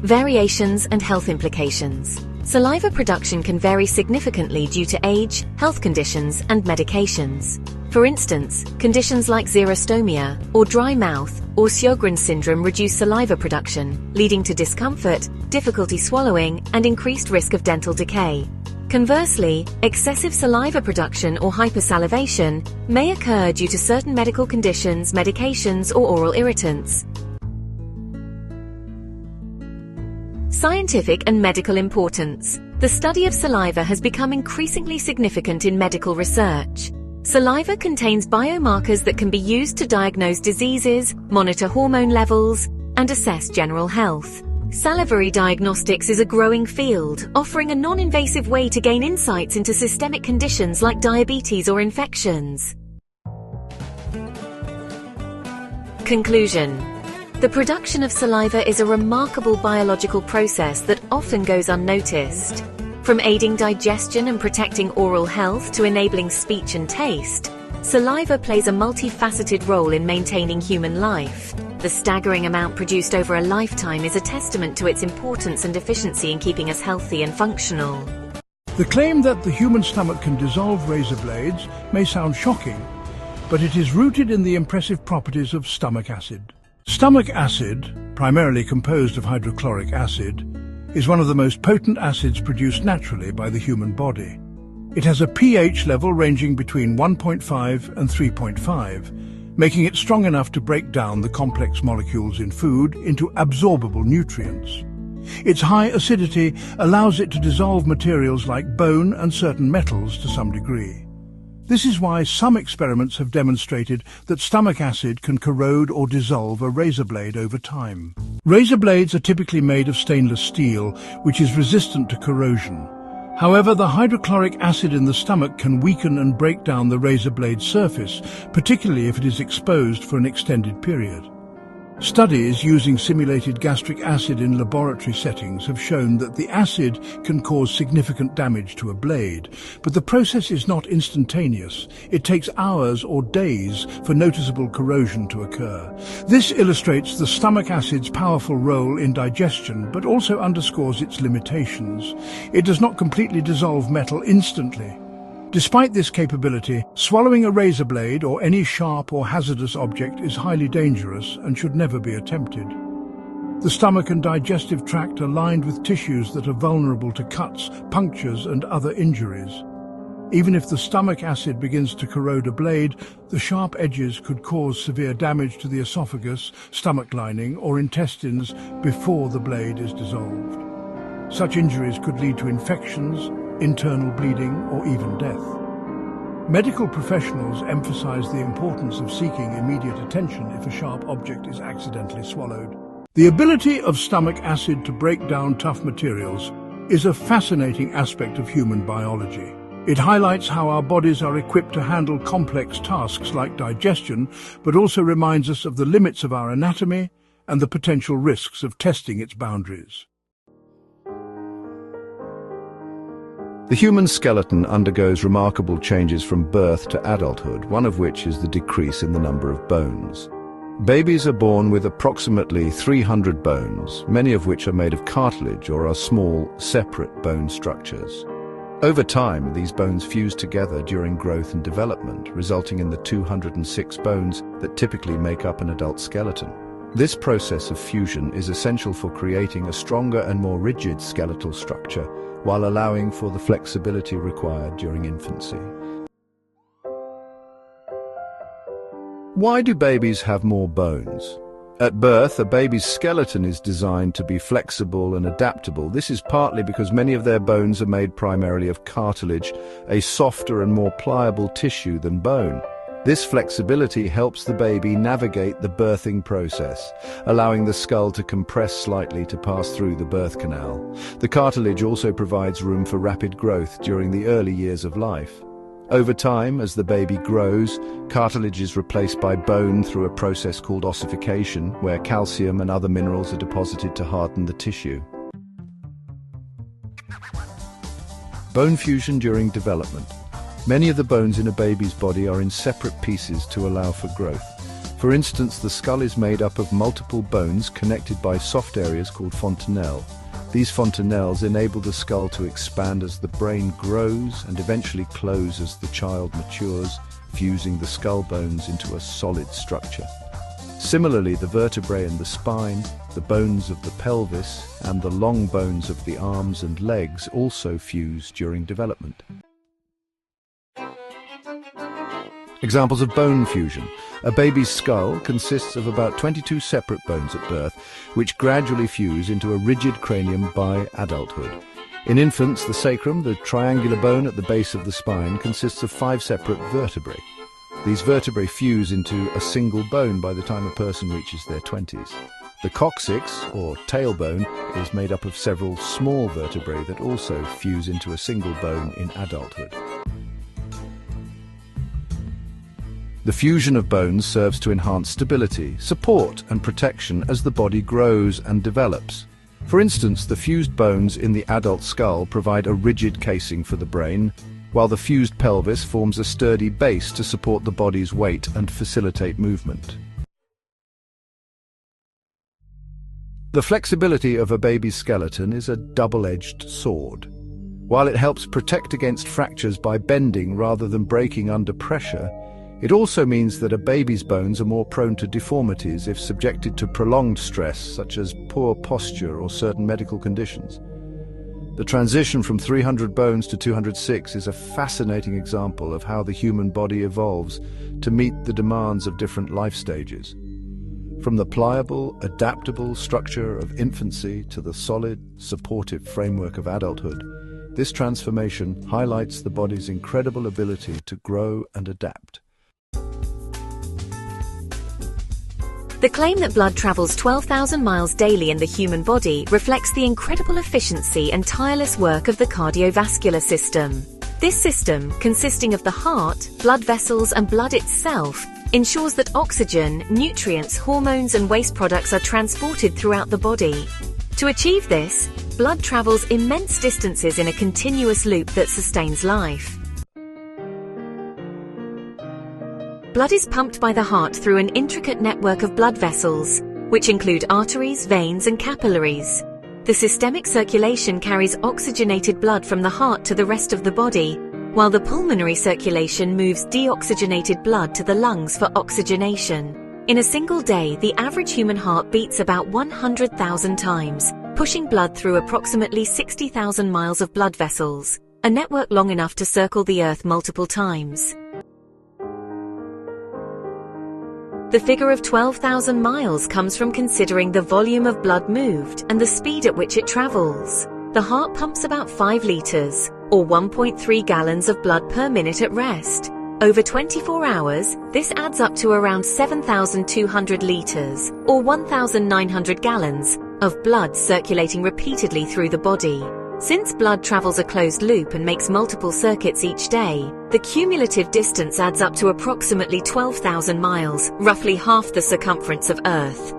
Variations and health implications. Saliva production can vary significantly due to age, health conditions, and medications. For instance, conditions like xerostomia, or dry mouth, or Sjögren's syndrome reduce saliva production, leading to discomfort, difficulty swallowing, and increased risk of dental decay. Conversely, excessive saliva production or hypersalivation may occur due to certain medical conditions, medications, or oral irritants. Scientific and medical importance. The study of saliva has become increasingly significant in medical research. Saliva contains biomarkers that can be used to diagnose diseases, monitor hormone levels, and assess general health. Salivary diagnostics is a growing field, offering a non-invasive way to gain insights into systemic conditions like diabetes or infections. Conclusion. The production of saliva is a remarkable biological process that often goes unnoticed. From aiding digestion and protecting oral health to enabling speech and taste, saliva plays a multifaceted role in maintaining human life. The staggering amount produced over a lifetime is a testament to its importance and efficiency in keeping us healthy and functional. The claim that the human stomach can dissolve razor blades may sound shocking, but it is rooted in the impressive properties of stomach acid. Stomach acid, primarily composed of hydrochloric acid, is one of the most potent acids produced naturally by the human body. It has a pH level ranging between 1.5 and 3.5, making it strong enough to break down the complex molecules in food into absorbable nutrients. Its high acidity allows it to dissolve materials like bone and certain metals to some degree. This is why some experiments have demonstrated that stomach acid can corrode or dissolve a razor blade over time. Razor blades are typically made of stainless steel, which is resistant to corrosion. However, the hydrochloric acid in the stomach can weaken and break down the razor blade's surface, particularly if it is exposed for an extended period. Studies using simulated gastric acid in laboratory settings have shown that the acid can cause significant damage to a blade, but the process is not instantaneous. It takes hours or days for noticeable corrosion to occur. This illustrates the stomach acid's powerful role in digestion, but also underscores its limitations. It does not completely dissolve metal instantly. Despite this capability, swallowing a razor blade or any sharp or hazardous object is highly dangerous and should never be attempted. The stomach and digestive tract are lined with tissues that are vulnerable to cuts, punctures, and other injuries. Even if the stomach acid begins to corrode a blade, the sharp edges could cause severe damage to the esophagus, stomach lining, or intestines before the blade is dissolved. Such injuries could lead to infections, internal bleeding, or even death. Medical professionals emphasize the importance of seeking immediate attention if a sharp object is accidentally swallowed. The ability of stomach acid to break down tough materials is a fascinating aspect of human biology. It highlights how our bodies are equipped to handle complex tasks like digestion, but also reminds us of the limits of our anatomy and the potential risks of testing its boundaries. The human skeleton undergoes remarkable changes from birth to adulthood, one of which is the decrease in the number of bones. Babies are born with approximately 300 bones, many of which are made of cartilage or are small, separate bone structures. Over time, these bones fuse together during growth and development, resulting in the 206 bones that typically make up an adult skeleton. This process of fusion is essential for creating a stronger and more rigid skeletal structure, while allowing for the flexibility required during infancy. Why do babies have more bones? At birth, a baby's skeleton is designed to be flexible and adaptable. This is partly because many of their bones are made primarily of cartilage, a softer and more pliable tissue than bone. This flexibility helps the baby navigate the birthing process, allowing the skull to compress slightly to pass through the birth canal. The cartilage also provides room for rapid growth during the early years of life. Over time, as the baby grows, cartilage is replaced by bone through a process called ossification, where calcium and other minerals are deposited to harden the tissue. Bone fusion during development. Many of the bones in a baby's body are in separate pieces to allow for growth. For instance, the skull is made up of multiple bones connected by soft areas called fontanelles. These fontanelles enable the skull to expand as the brain grows and eventually close as the child matures, fusing the skull bones into a solid structure. Similarly, the vertebrae in the spine, the bones of the pelvis, and the long bones of the arms and legs also fuse during development. Examples of bone fusion. A baby's skull consists of about 22 separate bones at birth, which gradually fuse into a rigid cranium by adulthood. In infants, the sacrum, the triangular bone at the base of the spine, consists of 5 separate vertebrae. These vertebrae fuse into a single bone by the time a person reaches their 20s. The coccyx, or tailbone, is made up of several small vertebrae that also fuse into a single bone in adulthood. The fusion of bones serves to enhance stability, support and protection as the body grows and develops. For instance, the fused bones in the adult skull provide a rigid casing for the brain, while the fused pelvis forms a sturdy base to support the body's weight and facilitate movement. The flexibility of a baby's skeleton is a double-edged sword. While it helps protect against fractures by bending rather than breaking under pressure, it also means that a baby's bones are more prone to deformities if subjected to prolonged stress, such as poor posture or certain medical conditions. The transition from 300 bones to 206 is a fascinating example of how the human body evolves to meet the demands of different life stages. From the pliable, adaptable structure of infancy to the solid, supportive framework of adulthood, this transformation highlights the body's incredible ability to grow and adapt. The claim that blood travels 12,000 miles daily in the human body reflects the incredible efficiency and tireless work of the cardiovascular system. This system, consisting of the heart, blood vessels, and blood itself, ensures that oxygen, nutrients, hormones, and waste products are transported throughout the body. To achieve this, blood travels immense distances in a continuous loop that sustains life. Blood is pumped by the heart through an intricate network of blood vessels, which include arteries, veins, and capillaries. The systemic circulation carries oxygenated blood from the heart to the rest of the body, while the pulmonary circulation moves deoxygenated blood to the lungs for oxygenation. In a single day, the average human heart beats about 100,000 times, pushing blood through approximately 60,000 miles of blood vessels. a network long enough to circle the Earth multiple times. The figure of 12,000 miles comes from considering the volume of blood moved and the speed at which it travels. The heart pumps about 5 liters, or 1.3 gallons of blood per minute at rest. Over 24 hours, this adds up to around 7,200 liters, or 1,900 gallons, of blood circulating repeatedly through the body. Since blood travels a closed loop and makes multiple circuits each day, the cumulative distance adds up to approximately 12,000 miles, roughly half the circumference of Earth.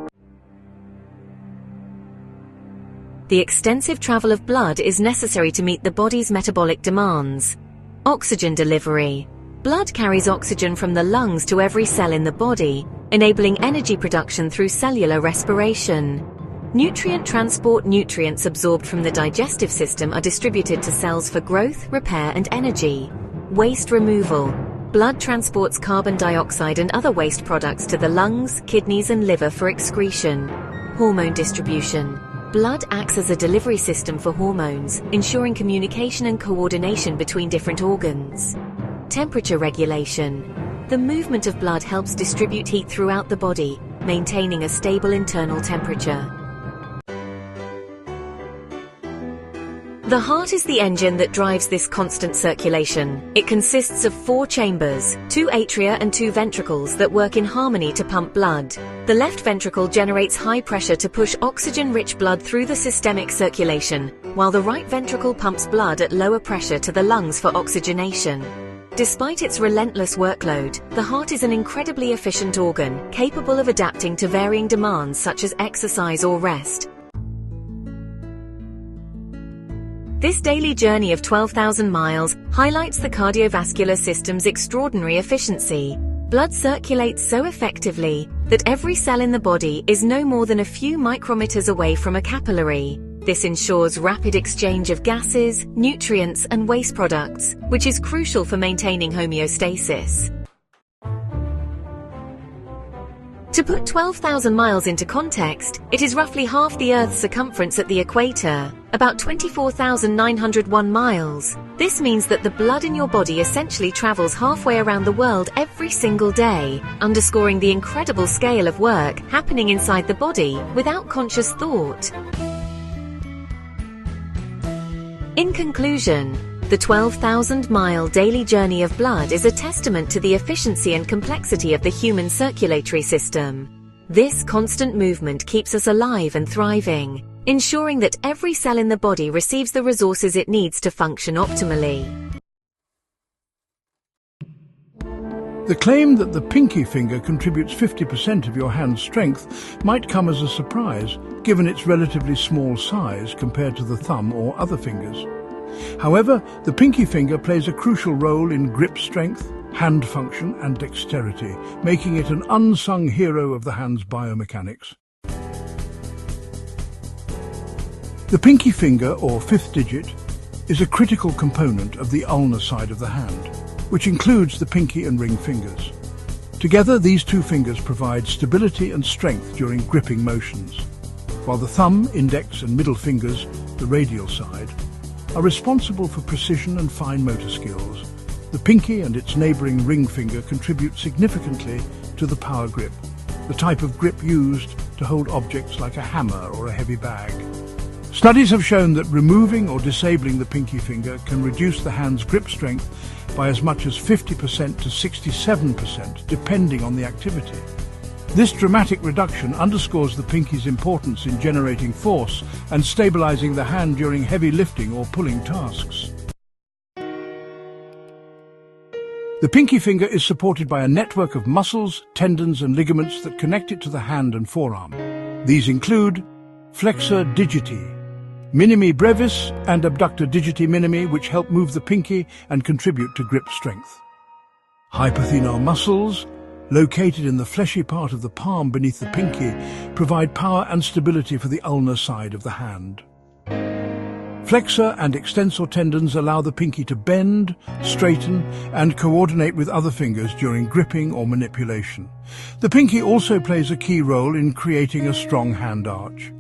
The extensive travel of blood is necessary to meet the body's metabolic demands. Oxygen delivery. Blood carries oxygen from the lungs to every cell in the body, enabling energy production through cellular respiration. Nutrient transport. Nutrients absorbed from the digestive system are distributed to cells for growth, repair, and energy. Waste removal. Blood transports carbon dioxide and other waste products to the lungs, kidneys, and liver for excretion. Hormone distribution. Blood acts as a delivery system for hormones, ensuring communication and coordination between different organs. Temperature regulation. The movement of blood helps distribute heat throughout the body, maintaining a stable internal temperature. The heart is the engine that drives this constant circulation. It consists of 4 chambers, 2 atria and 2 ventricles that work in harmony to pump blood. The left ventricle generates high pressure to push oxygen-rich blood through the systemic circulation, while the right ventricle pumps blood at lower pressure to the lungs for oxygenation. Despite its relentless workload, the heart is an incredibly efficient organ, capable of adapting to varying demands such as exercise or rest. This daily journey of 12,000 miles highlights the cardiovascular system's extraordinary efficiency. Blood circulates so effectively that every cell in the body is no more than a few micrometers away from a capillary. This ensures rapid exchange of gases, nutrients, and waste products, which is crucial for maintaining homeostasis. To put 12,000 miles into context, it is roughly half the Earth's circumference at the equator, about 24,901 miles. This means that the blood in your body essentially travels halfway around the world every single day, underscoring the incredible scale of work happening inside the body without conscious thought. In conclusion, the 12,000-mile daily journey of blood is a testament to the efficiency and complexity of the human circulatory system. This constant movement keeps us alive and thriving, ensuring that every cell in the body receives the resources it needs to function optimally. The claim that the pinky finger contributes 50% of your hand's strength might come as a surprise, given its relatively small size compared to the thumb or other fingers. However, the pinky finger plays a crucial role in grip strength, hand function, and dexterity, making it an unsung hero of the hand's biomechanics. The pinky finger, or 5th digit, is a critical component of the ulnar side of the hand, which includes the pinky and ring fingers. Together, these 2 fingers provide stability and strength during gripping motions, while the thumb, index, and middle fingers, the radial side, are responsible for precision and fine motor skills. The pinky and its neighbouring ring finger contribute significantly to the power grip, the type of grip used to hold objects like a hammer or a heavy bag. Studies have shown that removing or disabling the pinky finger can reduce the hand's grip strength by as much as 50% to 67%, depending on the activity. This dramatic reduction underscores the pinky's importance in generating force and stabilizing the hand during heavy lifting or pulling tasks. The pinky finger is supported by a network of muscles, tendons, and ligaments that connect it to the hand and forearm. These include flexor digiti, minimi brevis, and abductor digiti minimi, which help move the pinky and contribute to grip strength. Hypothenar muscles, located in the fleshy part of the palm beneath the pinky, provide power and stability for the ulnar side of the hand. Flexor and extensor tendons allow the pinky to bend, straighten, and coordinate with other fingers during gripping or manipulation. The pinky also plays a key role in creating a strong hand arch.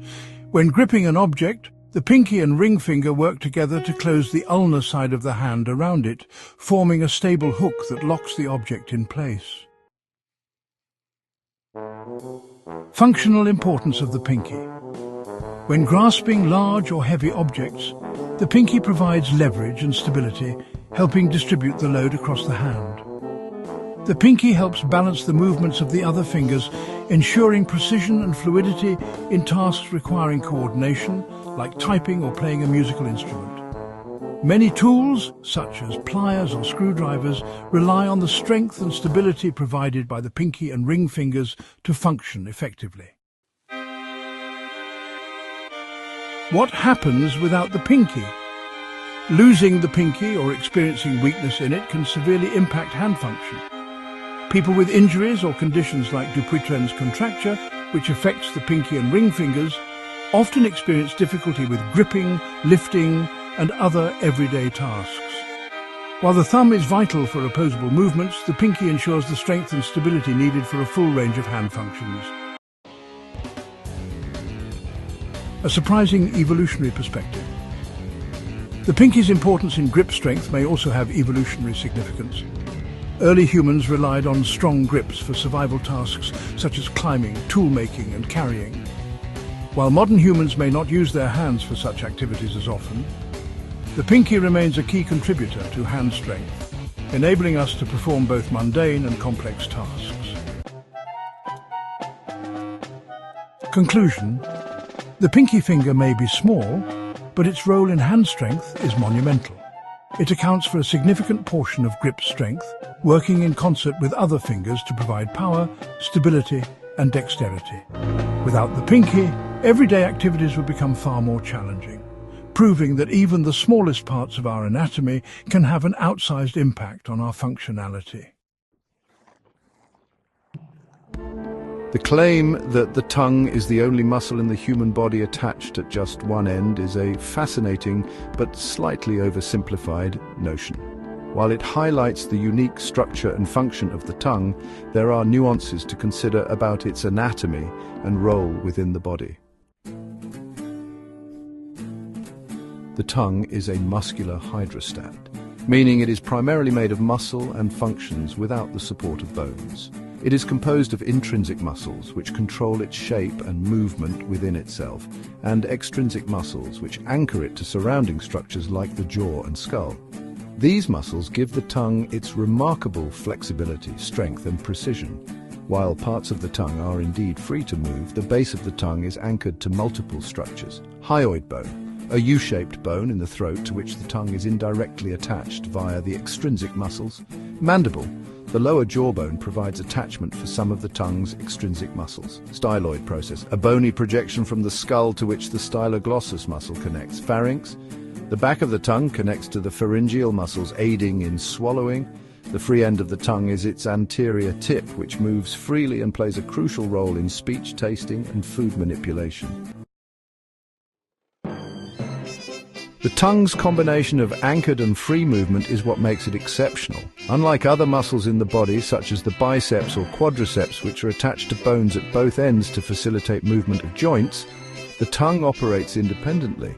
When gripping an object, The pinky and ring finger work together to close the ulnar side of the hand around it, forming a stable hook that locks the object in place. Functional importance of the pinky. When grasping large or heavy objects, the pinky provides leverage and stability, helping distribute the load across the hand. The pinky helps balance the movements of the other fingers, ensuring precision and fluidity in tasks requiring coordination, like typing or playing a musical instrument. Many tools, such as pliers or screwdrivers, rely on the strength and stability provided by the pinky and ring fingers to function effectively. What happens without the pinky? Losing the pinky or experiencing weakness in it can severely impact hand function. People with injuries or conditions like Dupuytren's contracture, which affects the pinky and ring fingers, often experience difficulty with gripping, lifting, and other everyday tasks. While the thumb is vital for opposable movements, the pinky ensures the strength and stability needed for a full range of hand functions. A surprising evolutionary perspective. The pinky's importance in grip strength may also have evolutionary significance. Early humans relied on strong grips for survival tasks such as climbing, tool making, and carrying. While modern humans may not use their hands for such activities as often, the pinky remains a key contributor to hand strength, enabling us to perform both mundane and complex tasks. Conclusion: the pinky finger may be small, but its role in hand strength is monumental. It accounts for a significant portion of grip strength, working in concert with other fingers to provide power, stability, and dexterity. Without the pinky, everyday activities would become far more challenging, proving that even the smallest parts of our anatomy can have an outsized impact on our functionality. The claim that the tongue is the only muscle in the human body attached at just one end is a fascinating but slightly oversimplified notion. While it highlights the unique structure and function of the tongue, there are nuances to consider about its anatomy and role within the body. The tongue is a muscular hydrostat, meaning it is primarily made of muscle and functions without the support of bones. It is composed of intrinsic muscles, which control its shape and movement within itself, and extrinsic muscles, which anchor it to surrounding structures like the jaw and skull. These muscles give the tongue its remarkable flexibility, strength, and precision. While parts of the tongue are indeed free to move, the base of the tongue is anchored to multiple structures. Hyoid bone, a U-shaped bone in the throat to which the tongue is indirectly attached via the extrinsic muscles. Mandible, the lower jawbone, provides attachment for some of the tongue's extrinsic muscles. Styloid process, a bony projection from the skull to which the styloglossus muscle connects. Pharynx, the back of the tongue connects to the pharyngeal muscles, aiding in swallowing. The free end of the tongue is its anterior tip, which moves freely and plays a crucial role in speech, tasting, and food manipulation. The tongue's combination of anchored and free movement is what makes it exceptional. Unlike other muscles in the body, such as the biceps or quadriceps, which are attached to bones at both ends to facilitate movement of joints, the tongue operates independently.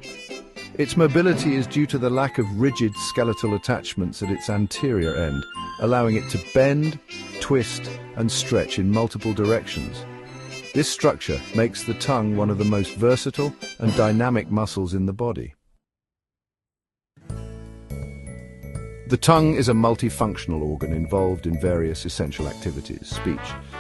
Its mobility is due to the lack of rigid skeletal attachments at its anterior end, allowing it to bend, twist, and stretch in multiple directions. This structure makes the tongue one of the most versatile and dynamic muscles in the body. The tongue is a multifunctional organ involved in various essential activities. Speech.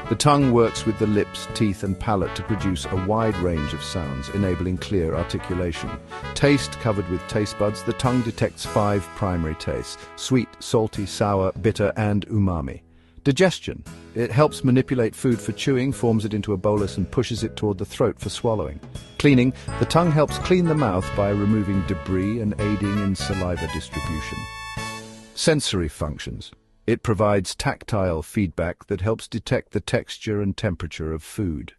The tongue works with the lips, teeth, and palate to produce a wide range of sounds, enabling clear articulation. Taste. Covered with taste buds, the tongue detects 5 primary tastes: sweet, salty, sour, bitter, and umami. Digestion. It helps manipulate food for chewing, forms it into a bolus, and pushes it toward the throat for swallowing. Cleaning. The tongue helps clean the mouth by removing debris and aiding in saliva distribution. Sensory functions. It provides tactile feedback that helps detect the texture and temperature of food.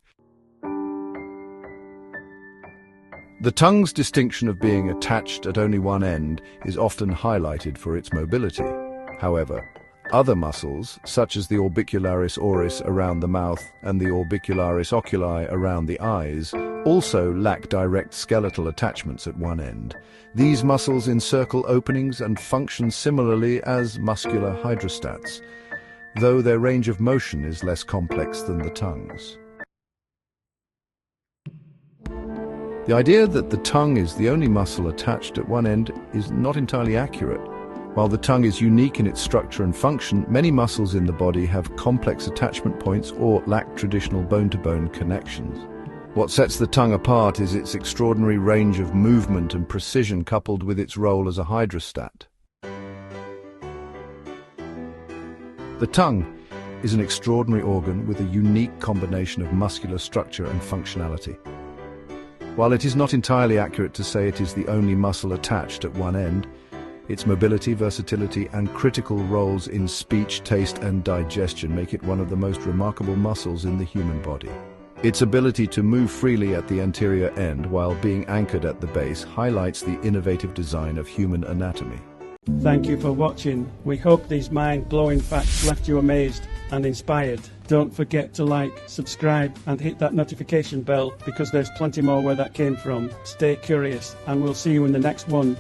The tongue's distinction of being attached at only one end is often highlighted for its mobility. However, other muscles, such as the orbicularis oris around the mouth and the orbicularis oculi around the eyes, also lack direct skeletal attachments at one end. These muscles encircle openings and function similarly as muscular hydrostats, though their range of motion is less complex than the tongue's. The idea that the tongue is the only muscle attached at one end is not entirely accurate. While the tongue is unique in its structure and function, many muscles in the body have complex attachment points or lack traditional bone-to-bone connections. What sets the tongue apart is its extraordinary range of movement and precision coupled with its role as a hydrostat. The tongue is an extraordinary organ with a unique combination of muscular structure and functionality. While it is not entirely accurate to say it is the only muscle attached at one end, its mobility, versatility, and critical roles in speech, taste, and digestion make it one of the most remarkable muscles in the human body. Its ability to move freely at the anterior end while being anchored at the base highlights the innovative design of human anatomy. Thank you for watching. We hope these mind-blowing facts left you amazed and inspired. Don't forget to like, subscribe, and hit that notification bell because there's plenty more where that came from. Stay curious, and we'll see you in the next one.